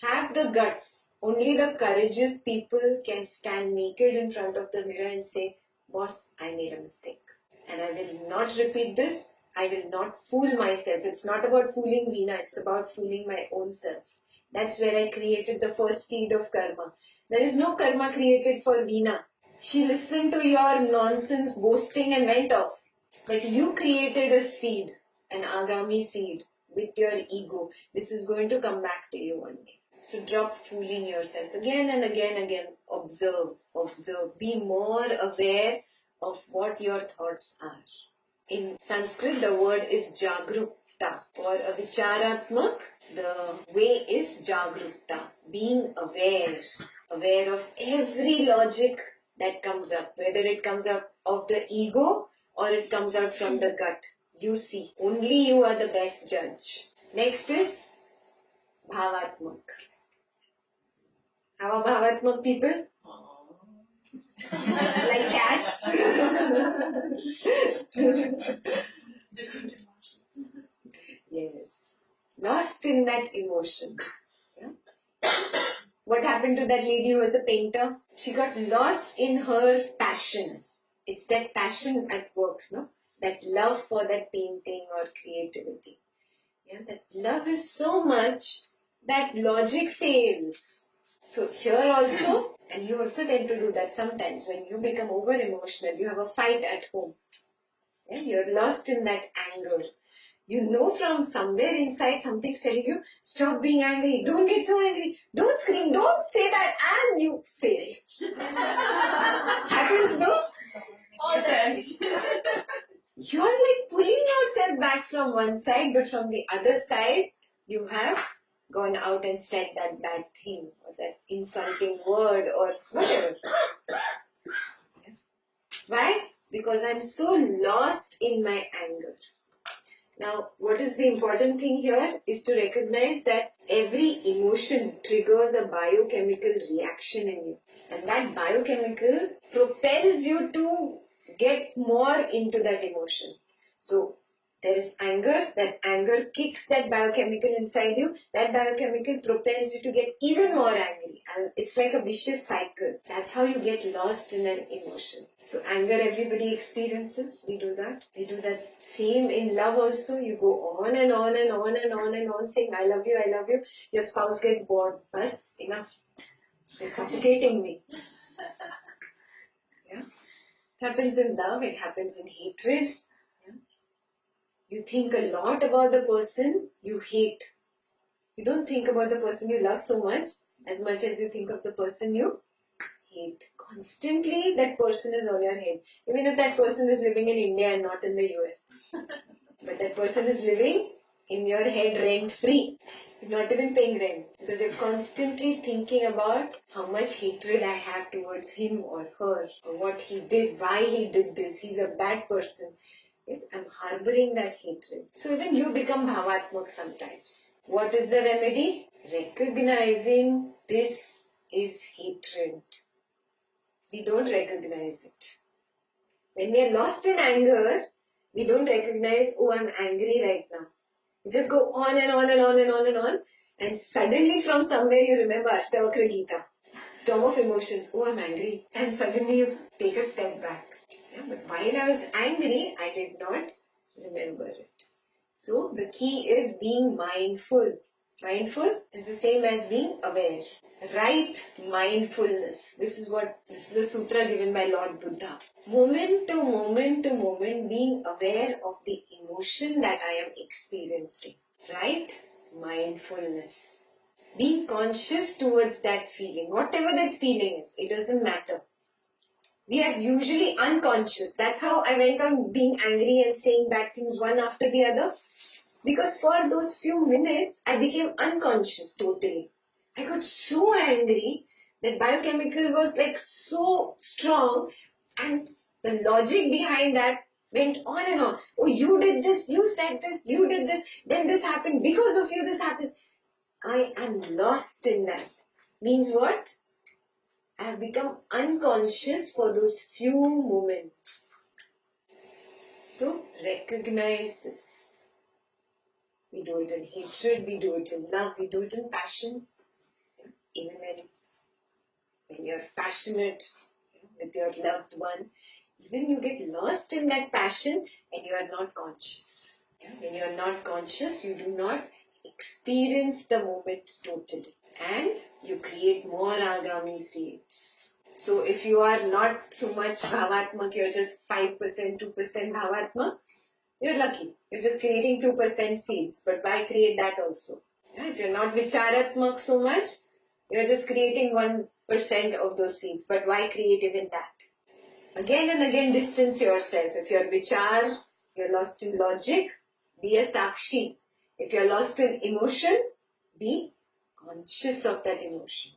Have the guts. Only the courageous people can stand naked in front of the mirror and say, boss, I made a mistake. And I will not repeat this. I will not fool myself. It's not about fooling Veena. It's about fooling my own self. That's where I created the first seed of karma. There is no karma created for Veena. She listened to your nonsense boasting and went off. But you created a seed, an agami seed, with your ego. This is going to come back to you one day. So drop fooling yourself. Again and again, observe. Be more aware of what your thoughts are. In Sanskrit, the word is jagrukta. For a vicharatmak, the way is jagrukta. Being aware of every logic that comes up, whether it comes out of the ego or it comes out from the gut. You see, only you are the best judge. Next is bhavatmak. How are bhavatmak people? Like cats. Different emotions. Yes. Lost in that emotion. Yeah. What happened to that lady who was a painter? She got lost in her passion. It's that passion at work, no? That love for that painting or creativity. Yeah, that love is so much that logic fails. So here also, and you also tend to do that sometimes when you become over emotional, you have a fight at home. Yeah, you're lost in that anger. You know from somewhere inside something's telling you, stop being angry, don't get so angry, don't scream, don't say that, and you say it. Happens, no? All that. You're like pulling yourself back from one side, but from the other side, you have gone out and said that bad thing, or that insulting word, or whatever. Why? Because I'm so lost in my anger. Now, what is the important thing here is to recognize that every emotion triggers a biochemical reaction in you. And that biochemical propels you to get more into that emotion. So, there is anger, that anger kicks that biochemical inside you, that biochemical propels you to get even more angry. And it's like a vicious cycle. That's how you get lost in an emotion. So anger everybody experiences, we do that. We do that same in love also. You go on and on and on and on and on saying, I love you, I love you. Your spouse gets bored. Bas, enough. They're suffocating me. Yeah. It happens in love, it happens in hatred. Yeah. You think a lot about the person you hate. You don't think about the person you love so much as you think of the person you hate. Constantly that person is on your head. Even if that person is living in India and not in the US. But that person is living in your head rent free. You're not even paying rent. Because you're constantly thinking about how much hatred I have towards him or her. Or what he did, why he did this. He's a bad person. Yes, I'm harboring that hatred. So even you become bhavatmak sometimes. What is the remedy? Recognizing this is hatred. We don't recognize it. When we are lost in anger, we don't recognize, oh, I'm angry right now. You just go on and on and on and on and on, and suddenly from somewhere you remember Ashtavakra Gita, storm of emotions. Oh, I'm angry. And suddenly you take a step back. Yeah, but while I was angry, I did not remember it. So the key is being mindful. Mindful is the same as being aware. Right mindfulness. This is the sutra given by Lord Buddha. Moment to moment to moment, being aware of the emotion that I am experiencing. Right mindfulness. Being conscious towards that feeling. Whatever that feeling is, it doesn't matter. We are usually unconscious. That's how I went on being angry and saying bad things one after the other. Because for those few minutes, I became unconscious totally. I got so angry that biochemical was like so strong, and the logic behind that went on and on. Oh, you did this, you said this, you did this, then this happened, because of you this happened. I am lost in that. Means what? I have become unconscious for those few moments. So recognize this. We do it in hatred, we do it in love, we do it in passion. Even when you're passionate with your loved one, even you get lost in that passion and you are not conscious. When you are not conscious, you do not experience the moment totally. And you create more agami seeds. So if you are not so much bhavatmak, you're just 5%, 2% bhavatmak, you're lucky. You're just creating 2% seeds. But why create that also? Yeah, if you're not vicharatmak so much, you're just creating 1% of those seeds. But why create even that? Again and again distance yourself. If you're vichar, you're lost in logic, be a sakshi. If you're lost in emotion, be conscious of that emotion.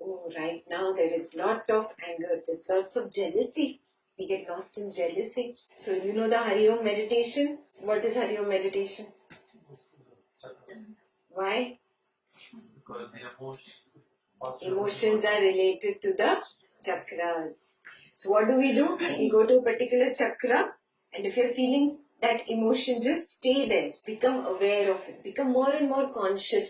Oh, right now there is lot of anger, there's lots of jealousy. We get lost in jealousy. So you know the Hari Om meditation? What is Hari Om meditation? Why? Because the Emotions are related to the chakras. So what do? We go to a particular chakra, and if you're feeling that emotion, just stay there. Become aware of it. Become more and more conscious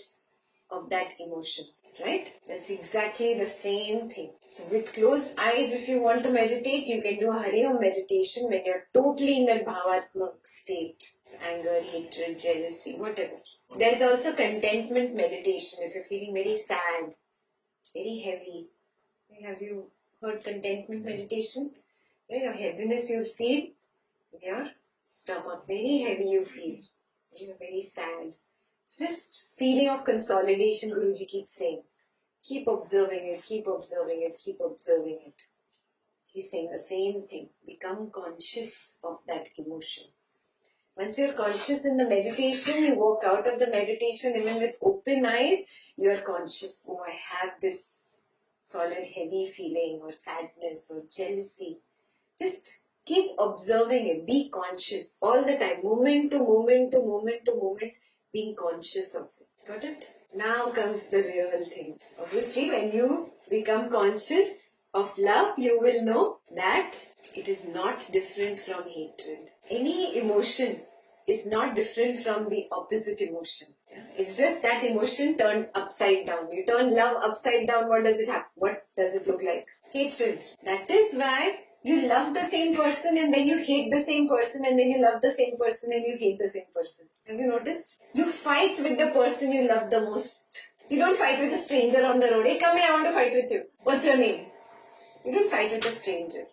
of that emotion. Right? That's exactly the same thing. So with closed eyes, if you want to meditate, you can do a Hari Om meditation when you're totally in that bhavatmak state. Anger, hatred, jealousy, whatever. There is also contentment meditation if you're feeling very sad, very heavy. Have you heard contentment meditation? Your heaviness you feel in your stomach, very heavy you feel. You're very sad. Just feeling of consolidation, Guruji keeps saying. Keep observing it, keep observing it, keep observing it. He's saying the same thing. Become conscious of that emotion. Once you're conscious in the meditation, you walk out of the meditation even with open eyes, you are conscious, oh, I have this solid heavy feeling or sadness or jealousy. Just keep observing it. Be conscious all the time. Moment to moment to moment to moment, being conscious of it. Got it? Now comes the real thing. Obviously, when you become conscious of love, you will know that it is not different from hatred. Any emotion is not different from the opposite emotion. It's just that emotion turned upside down. You turn love upside down, what does it have? What does it look like? Hatred. That is why you love the same person and then you hate the same person and then you love the same person and you hate the same person. Have you noticed? You fight with the person you love the most. You don't fight with a stranger on the road. Hey, come here, I want to fight with you. What's your name? You don't fight with a stranger.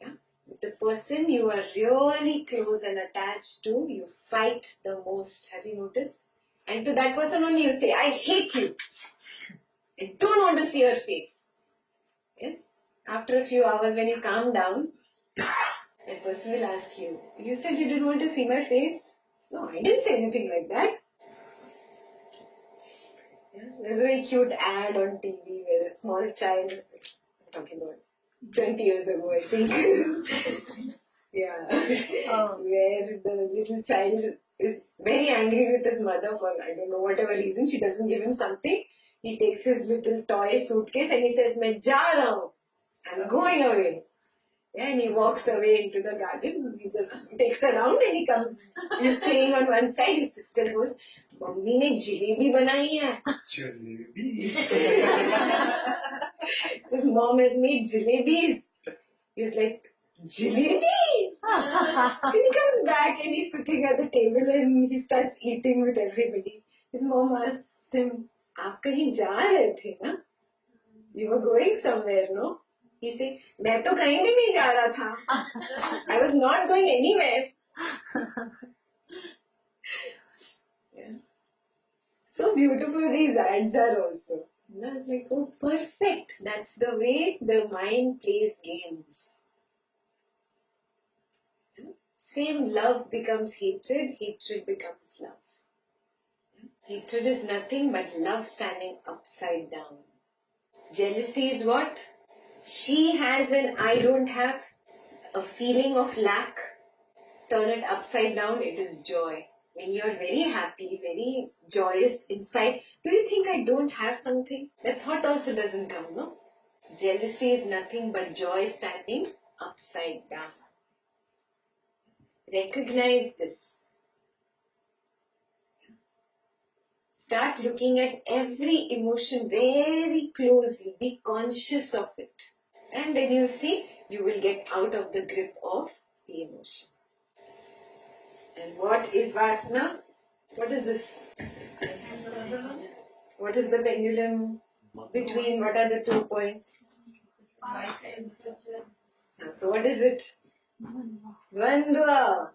Yeah? With the person you are really close and attached to, you fight the most. Have you noticed? And to that person only you say, I hate you. I don't want to see your face. Yes? After a few hours when you calm down, that person will ask you, you said you didn't want to see my face? No, I didn't say anything like that. Yeah? There's a very cute ad on TV where a small child, I'm talking about 20 years ago I think, yeah, where the little child is very angry with his mother for, I don't know, whatever reason, she doesn't give him something. He takes his little toy suitcase and he says, "Main ja raha hu. I'm going away." Yeah, and he walks away into the garden. He just takes a round and he comes. He's playing on one side. His sister goes, "Mummy ne jalebi banai hai." Jalebi. His mom has made jalebis. He's like, "Jalebi?" And he comes back and he's sitting at the table and he starts eating with everybody. His mom asks him, "Aap kahin ja rahe the na? You were going somewhere, no?" He said, "मैं तो कहीं भी नहीं जा रहा था. I was not going anywhere." Yeah. So beautiful these ads are also. And I was like, oh, perfect. That's the way the mind plays games. Yeah. Same love becomes hatred, hatred becomes love. Yeah. Hatred is nothing but love standing upside down. Jealousy is what? She has and I don't have. A feeling of lack, turn it upside down, it is joy. When you are very happy, very joyous inside, do you think I don't have something? That thought also doesn't come, no? Jealousy is nothing but joy standing upside down. Recognize this. Start looking at every emotion very closely. Be conscious of it. And then you see, you will get out of the grip of the emotion. And what is Vasna? What is this? What is the pendulum between? What are the 2 points? So what is it? Dvandva.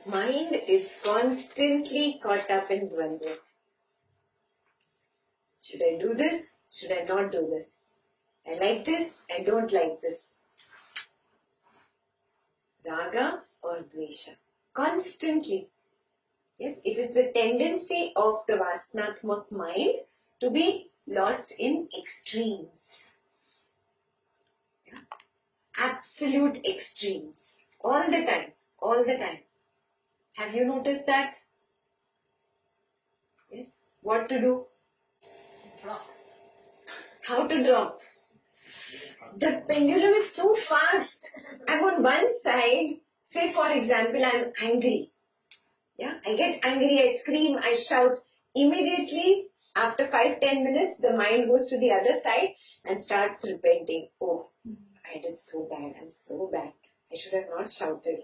Mind is constantly caught up in Dvandva. Should I do this? Should I not do this? I like this, I don't like this. Raga or Dvesha. Constantly. Yes, it is the tendency of the Vasnatmak mind to be lost in extremes. Yeah. Absolute extremes. All the time. All the time. Have you noticed that? Yes. What to do? Drop. How to drop? The pendulum is so fast. I'm on one side. Say for example, I'm angry. Yeah, I get angry, I scream, I shout. Immediately, after 5-10 minutes, the mind goes to the other side and starts repenting. Oh, I did so bad. I'm so bad. I should have not shouted.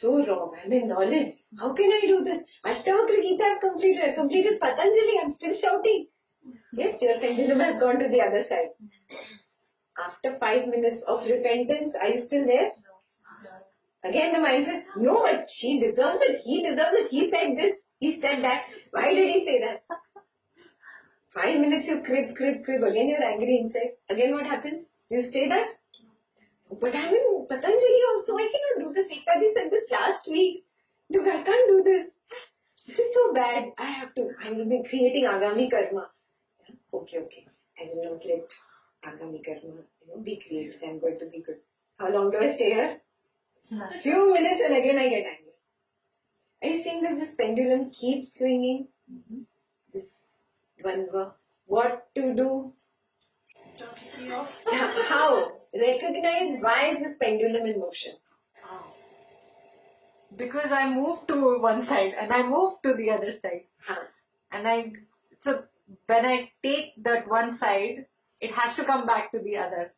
So wrong. I'm in knowledge. How can I do this? Ashtavakra Gita I've completed. I completed Patanjali. I'm still shouting. Yes, your pendulum has gone to the other side. After 5 minutes of repentance, are you still there? Again the mind says, no, but she deserves it. He deserves it. He said this. He said that. Why did he say that? 5 minutes you crib. Again you're angry inside. Again what happens? You stay there? But I'm in Patanjali also. I cannot do this. Ekta ji said this last week. Look, I can't do this. This is so bad. I will be creating Agami Karma. Okay. I will not let Agami Karma, be created. I'm going to be good. How long do I stay here? Few minutes and again I get angry. Are you seeing that this pendulum keeps swinging? This dvandva. What to do? How? Recognize why is this pendulum in motion? Because I moved to one side and I moved to the other side. And so when I take that one side, it has to come back to the other.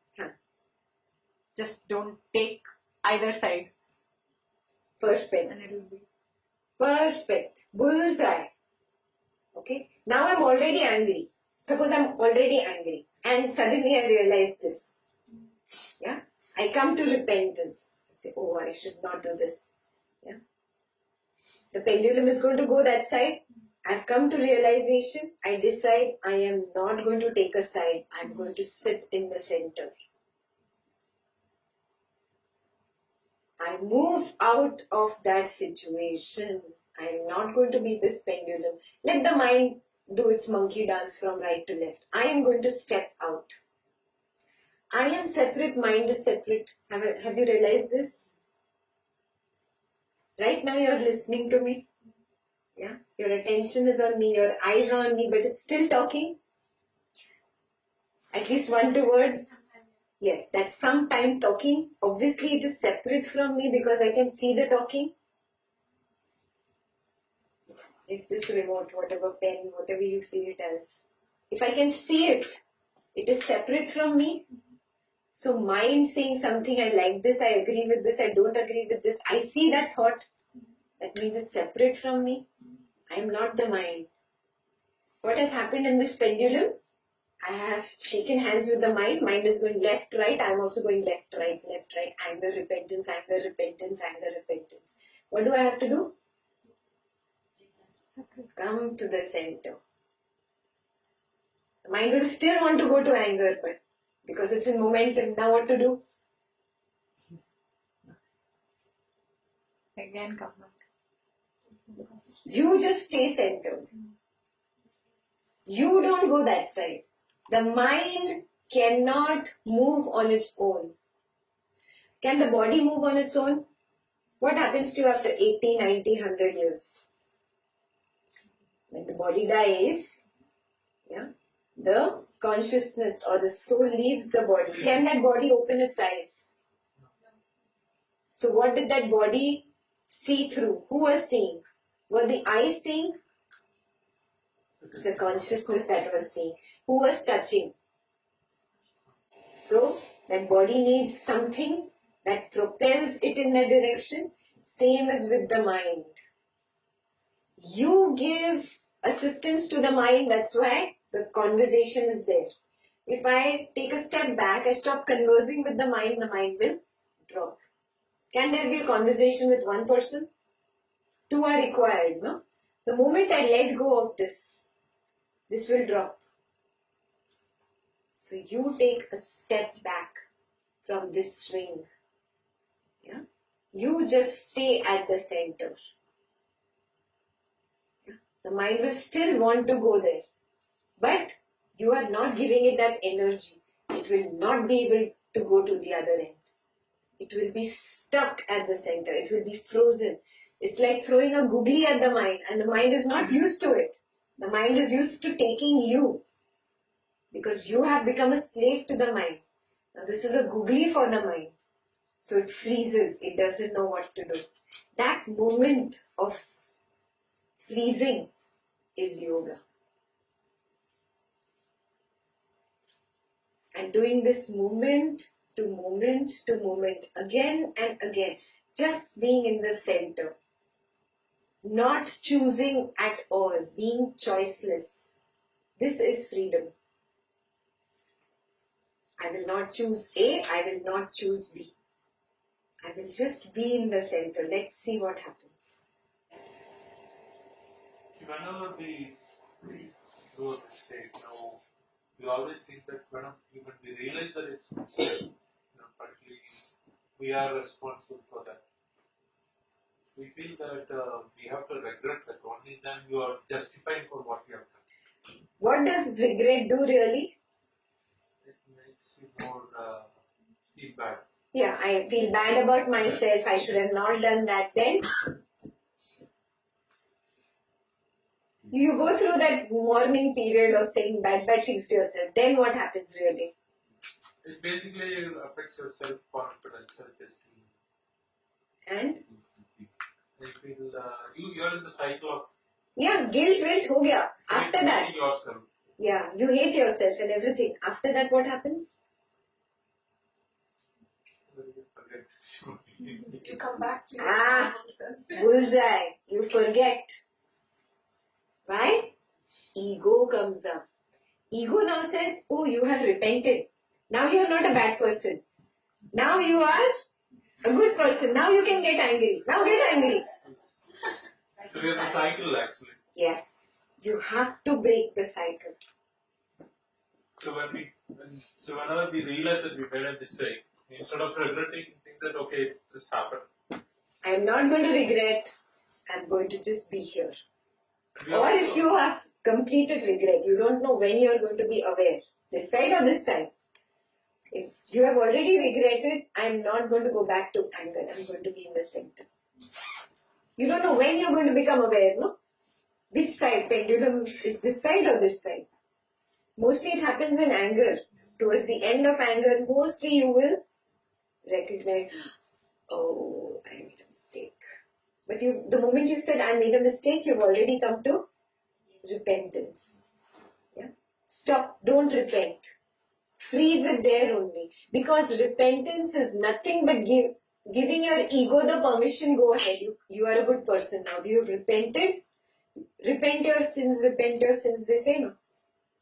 Just don't take either side. Perfect. And it will be perfect. Bullseye. Okay. Now I'm already angry. Suppose I'm already angry and suddenly I realize this. Yeah. I come to repentance. I say, oh, I should not do this. Yeah. The pendulum is going to go that side. I've come to realization. I decide I am not going to take a side. I'm going to sit in the center. I move out of that situation. I'm not going to be this pendulum. Let the mind do its monkey dance from right to left. I am going to step out. I am separate, mind is separate. Have you realized this? Right now you are listening to me. Yeah, your attention is on me, your eyes are on me, but it's still talking. At least 1-2 words. Yes, that's some time talking. Obviously it is separate from me because I can see the talking. It's this remote, whatever pen, whatever you see it as. If I can see it, it is separate from me. So mind saying something, I like this, I agree with this, I don't agree with this. I see that thought. That means it's separate from me. I am not the mind. What has happened in this pendulum? I have shaken hands with the mind. Mind is going left, right. I am also going left, right. Anger, repentance. What do I have to do? Come to the center. The mind will still want to go to anger, but because it's in momentum, now what to do? again come back. You just stay centered. You don't go that side. The mind cannot move on its own. Can the body move on its own? What happens to you after 80, 90, 100 years? When the body dies, the consciousness or the soul leaves the body. Can that body open its eyes? So what did that body see through? Who was seeing? Were the eyes seeing? It's the consciousness that was seeing. Who was touching? So that body needs something that propels it in that direction. Same as with the mind. You give assistance to the mind, that's why the conversation is there. If I take a step back, I stop conversing with the mind will drop. Can there be a conversation with one person? 2 are required, no? The moment I let go of this will drop. So you take a step back from this swing. Yeah? You just stay at the center. Yeah? The mind will still want to go there. But you are not giving it that energy. It will not be able to go to the other end. It will be stuck at the center. It will be frozen. It's like throwing a googly at the mind, and the mind is not used to it. The mind is used to taking you because you have become a slave to the mind. Now this is a googly for the mind. So it freezes. It doesn't know what to do. That moment of freezing is yoga. And doing this moment to moment to moment, again and again, just being in the center. Not choosing at all, being choiceless. This is freedom. I will not choose A, I will not choose B. I will just be in the center. Let's see what happens. See, whenever we do a mistake, we always think that when we realize that it's a mistake, particularly we are responsible for that. We feel that we have to regret that. Only then you are justifying for what you have done. What does regret do really? It makes you more feel bad. Yeah, I feel bad about myself. I should have not done that then. You go through that morning period of saying bad things to yourself. Then what happens really? It basically affects your self-confidence, self-esteem. And? You feel you're in the cycle of... Yeah, guilt ho gaya. After that. Hating yourself. Yeah, you hate yourself and everything. After that, what happens? You come back to bullseye. You forget. Right? Ego comes up. Ego now says, oh, you have repented. Now you are not a bad person. Now you are a good person. Now you can get angry. Now get angry. So there's a cycle actually. Yes. You have to break the cycle. So whenever we realize that we made a mistake, instead of regretting, think that okay, this happened. I'm not going to regret. I'm going to just be here. Or if you have completed regret, you don't know when you are going to be aware. This side or this side. If you have already regretted, I'm not going to go back to anger. I'm going to be in the center. You don't know when you're going to become aware, no? Which side? Pendulum is this side or this side? Mostly it happens in anger. Towards the end of anger, mostly you will recognize, oh, I made a mistake. But the moment you said, I made a mistake, you've already come to repentance. Yeah? Stop. Don't repent. Freeze it there only. Because repentance is nothing but giving your ego the permission, go ahead. You are a good person now. You've repented. Repent your sins, they say no.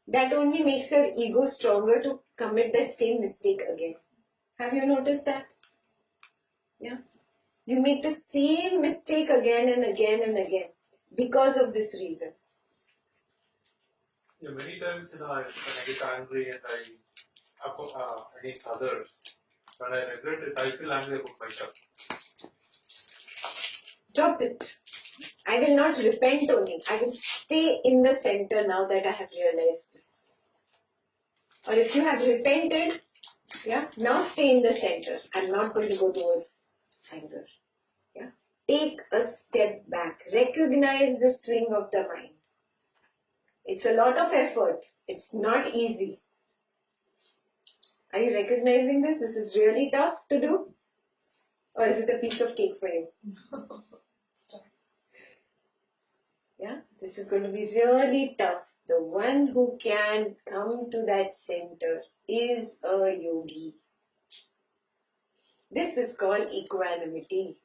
That only makes your ego stronger to commit that same mistake again. Have you noticed that? Yeah. You make the same mistake again and again and again because of this reason. Yeah, many times, when I get angry and against others, when I regret it, I feel angry about myself. Stop it. I will not repent only. I will stay in the center now that I have realized this. Or if you have repented, yeah, now stay in the center. I'm not going to go towards anger. Yeah. Take a step back. Recognize the swing of the mind. It's a lot of effort. It's not easy. Are you recognizing this? This is really tough to do? Or is it a piece of cake for you? Yeah, this is going to be really tough. The one who can come to that center is a yogi. This is called equanimity.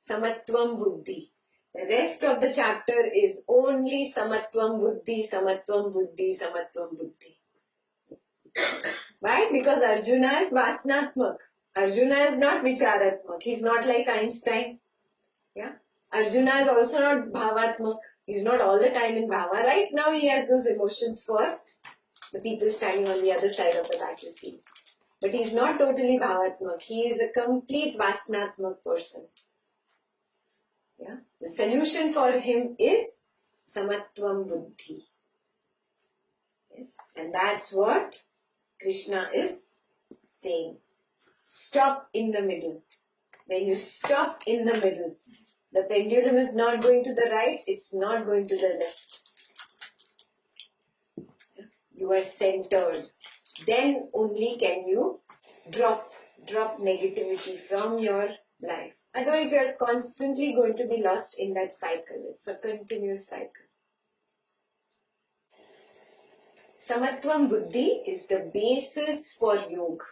Samatvam buddhi. The rest of the chapter is only samatvam buddhi, samatvam buddhi, samatvam buddhi. Why? Because Arjuna is vasnatmak. Arjuna is not vicharatmak. He's not like Einstein. Yeah. Arjuna is also not bhavatmak. He's not all the time in bhava. Right now he has those emotions for the people standing on the other side of the battlefield. But he's not totally bhavatmak. He is a complete vasnatmak person. Yeah. The solution for him is samatvam buddhi. Yes. And that's what Krishna is saying. Stop in the middle. When you stop in the middle, the pendulum is not going to the right, it's not going to the left. You are centered. then only can you drop negativity from your life. Otherwise, you are constantly going to be lost in that cycle. It's a continuous cycle. Samatvam buddhi is the basis for yoga.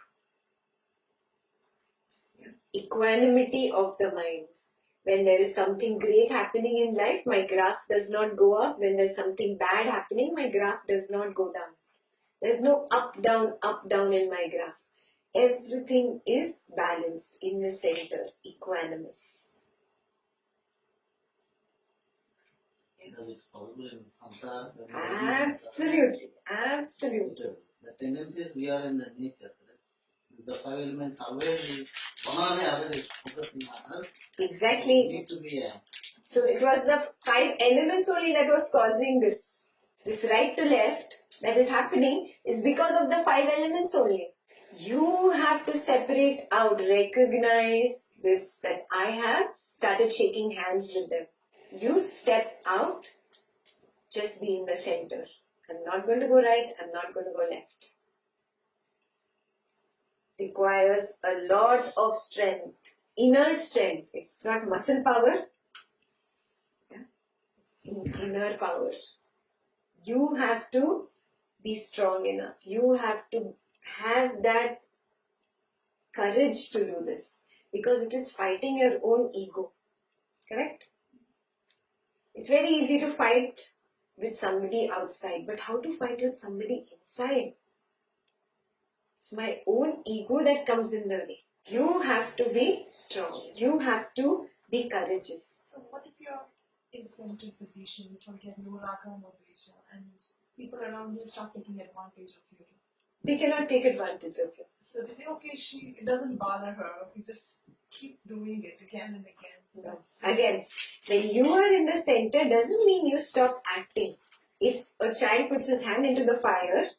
Equanimity of the mind. When there is something great happening in life, my graph does not go up. When there's something bad happening, my graph does not go down. There's no up, down in my graph. Everything is balanced in the center, equanimous. Because it's possible in samsara. Absolutely. The tendency is we are in the nature. The five elements always is one or the other is focusing on us. Exactly. We need to be So it was the five elements only that was causing this. This right to left that is happening is because of the five elements only. You have to separate out, recognize this, that I have started shaking hands with them. You step out, just be in the center. I'm not going to go right, I'm not going to go left. Requires a lot of strength, inner strength. It's not muscle power, inner power. You have to be strong enough. You have to have that courage to do this because it is fighting your own ego. Correct? It's very easy to fight with somebody outside, but how to fight with somebody inside? It's my own ego that comes in the way. You have to be strong. You have to be courageous. So what if you're in centered position, which will get no raga, no dvesha, and people around you start taking advantage of you? They cannot take advantage of you. So they say, okay, it doesn't bother her. We just keep doing it again and again. No. Again, when you are in the center doesn't mean you stop acting. If a child puts his hand into the fire,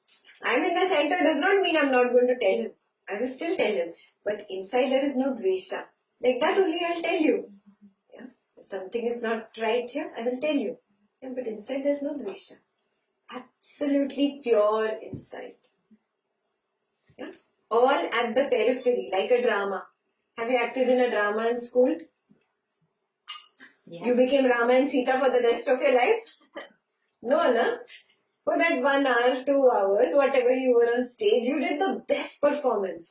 I'm in the center does not mean I'm not going to tell him. I will still tell him. But inside there is no dvesha. Like that only I'll tell you. Yeah? If something is not right here, I will tell you. Yeah, but inside there is no dvesha. Absolutely pure inside. Yeah? All at the periphery, like a drama. Have you acted in a drama in school? Yeah. You became Rama and Sita for the rest of your life? No, no. For that 1 hour, 2 hours, whatever you were on stage, you did the best performance.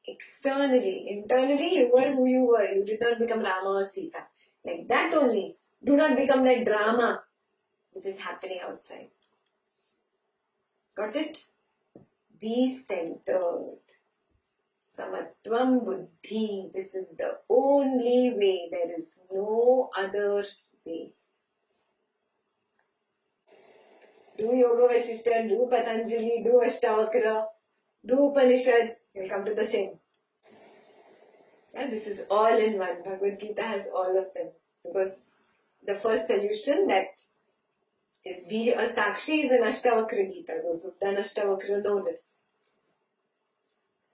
Externally, internally, you were who you were. You did not become Rama or Sita. Like that only. Do not become that drama which is happening outside. Got it? Be centered. Samatvam buddhi. This is the only way. There is no other way. Do Yoga Vasishtha, do Patanjali, do Ashtavakra, do Upanishad. You'll come to the same. Yeah, this is all in one. Bhagwad Gita has all of them. Because the first solution that is be a Sakshi is an Ashtavakra Gita. Those who've done Ashtavakra know this.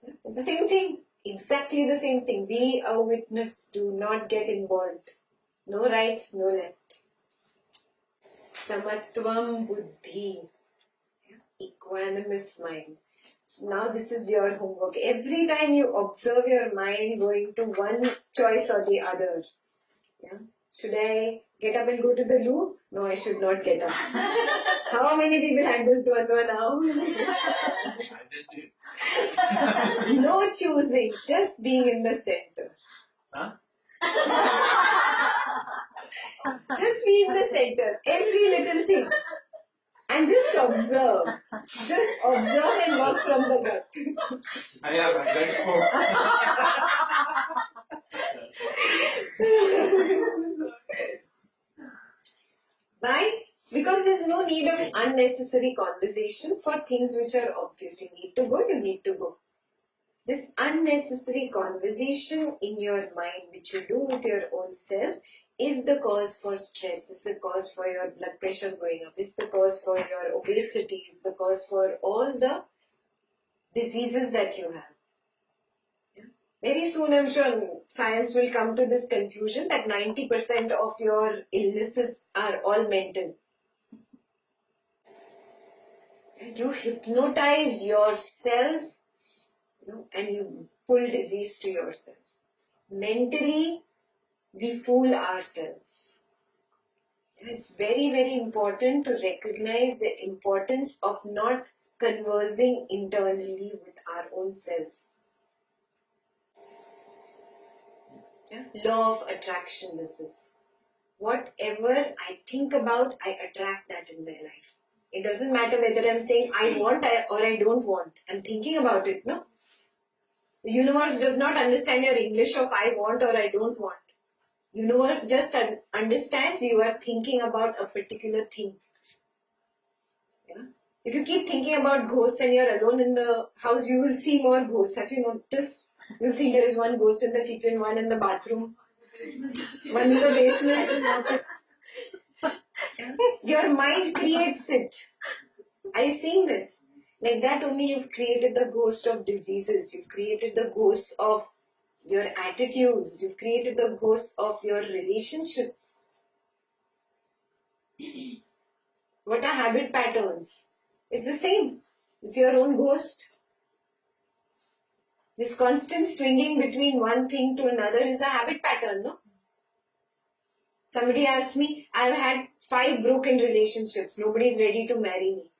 It's the same thing. Exactly the same thing. Be a witness. Do not get involved. No right, no left. Samatvam buddhi. Equanimous mind. So now this is your homework. Every time you observe your mind going to one choice or the other. Yeah? Should I get up and go to the loo? No, I should not get up. How many people had this dvandva now? I just did. No choosing, just being in the center. Huh? Just be in the center, every little thing. And just observe. Just observe and work from the gut. I have a gut Why? Because there's no need of unnecessary conversation for things which are obvious. You need to go, you need to go. This unnecessary conversation in your mind which you do with your own self is the cause for stress, is the cause for your blood pressure going up, is the cause for your obesity, is the cause for all the diseases that you have. Yeah? Very soon I'm sure science will come to this conclusion that 90% of your illnesses are all mental. You hypnotize yourself, and you pull disease to yourself. Mentally, we fool ourselves. It's very, very important to recognize the importance of not conversing internally with our own selves. Law of attraction, this is. Whatever I think about, I attract that in my life. It doesn't matter whether I'm saying I want or I don't want. I'm thinking about it, no? The universe does not understand your English of I want or I don't want. Universe just understands you are thinking about a particular thing. Yeah? If you keep thinking about ghosts and you're alone in the house, you will see more ghosts. Have you noticed? You'll see there is one ghost in the kitchen, one in the bathroom, one in the basement. Your mind creates it. Are you seeing this? Like that only you've created the ghost of diseases. You've created the ghost of your attitudes. You've created the ghost of your relationships. What are habit patterns? It's the same. It's your own ghost. This constant swinging between one thing to another is a habit pattern, no? Somebody asked me, I've had 5 broken relationships. Nobody's ready to marry me.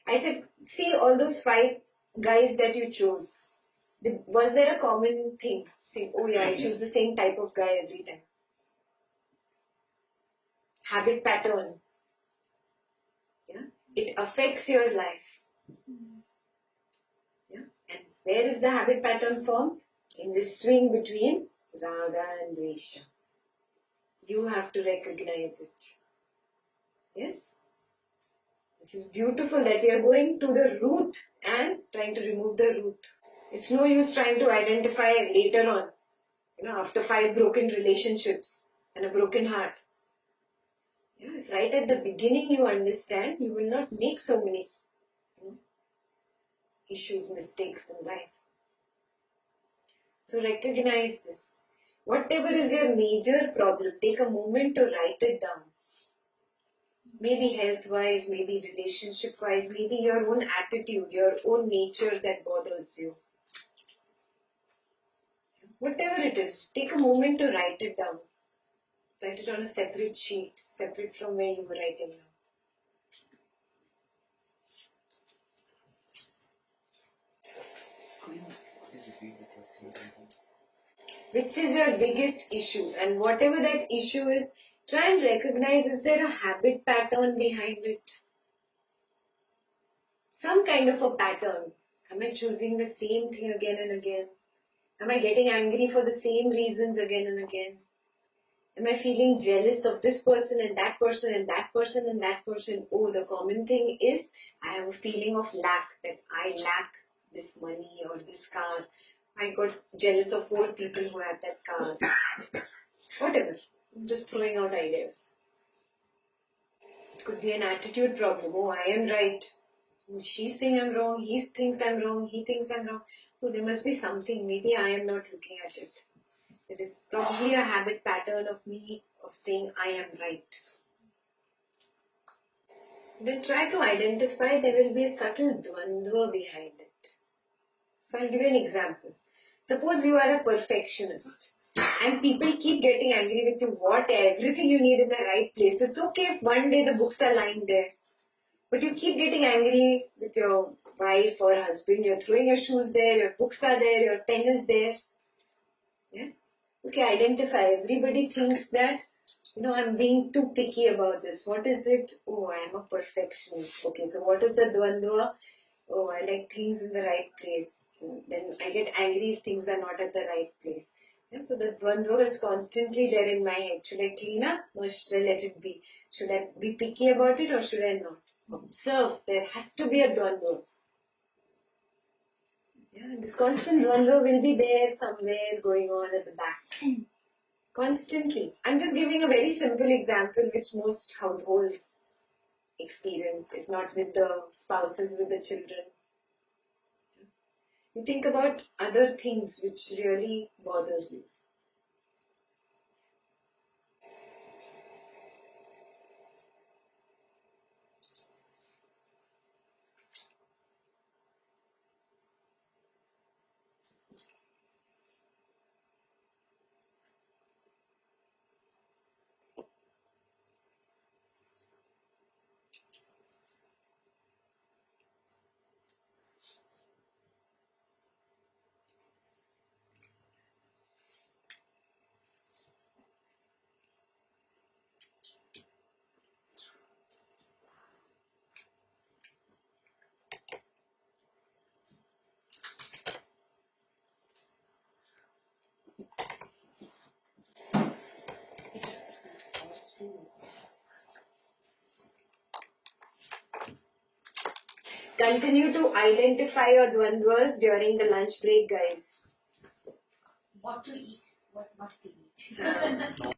I said, see all those 5 guys that you chose. Was there a common thing? Say, oh yeah, I choose the same type of guy every time. Habit pattern. Yeah? It affects your life. Yeah? And where is the habit pattern formed? In this swing between Raga and Dvesha. You have to recognize it. Yes? This is beautiful that we are going to the root and trying to remove the root. It's no use trying to identify later on, after 5 broken relationships and a broken heart. Yeah, if right at the beginning you understand, you will not make so many issues, mistakes in life. So recognize this. Whatever is your major problem, take a moment to write it down. Maybe health-wise, maybe relationship-wise, maybe your own attitude, your own nature that bothers you. Whatever it is, take a moment to write it down. Write it on a separate sheet, separate from where you were writing now. Which is your biggest issue? And whatever that issue is, try and recognize, is there a habit pattern behind it? Some kind of a pattern. Am I choosing the same thing again and again? Am I getting angry for the same reasons again and again? Am I feeling jealous of this person and that person and that person and that person? Oh, the common thing is I have a feeling of lack, that I lack this money or this car. I got jealous of 4 people who have that car. Whatever. I'm just throwing out ideas. It could be an attitude problem. Oh, I am right. She's saying I'm wrong. He thinks I'm wrong. He thinks I'm wrong. So there must be something. Maybe I am not looking at it. It is probably a habit pattern of me of saying I am right. Then try to identify, there will be a subtle dvandva behind it. So I'll give you an example. Suppose you are a perfectionist and people keep getting angry with you. What? Everything you need in the right place. It's okay if one day the books are lying there. But you keep getting angry with your wife or husband. You're throwing your shoes there, your books are there, your pen is there. Yeah? Okay, identify. Everybody thinks that, I'm being too picky about this. What is it? Oh, I'm a perfectionist. Okay, so what is the dvandva? Oh, I like things in the right place. Then I get angry if things are not at the right place. Yeah, so the dvandva is constantly there in my head. Should I clean up or should I let it be? Should I be picky about it or should I not? Observe, there has to be a dvandva. Yeah, this constant dvandva will be there somewhere going on at the back. Constantly. I'm just giving a very simple example which most households experience, if not with the spouses, with the children. You think about other things which really bothers you. Continue to identify your dvandvas during the lunch break, guys. What to eat, what not to eat. No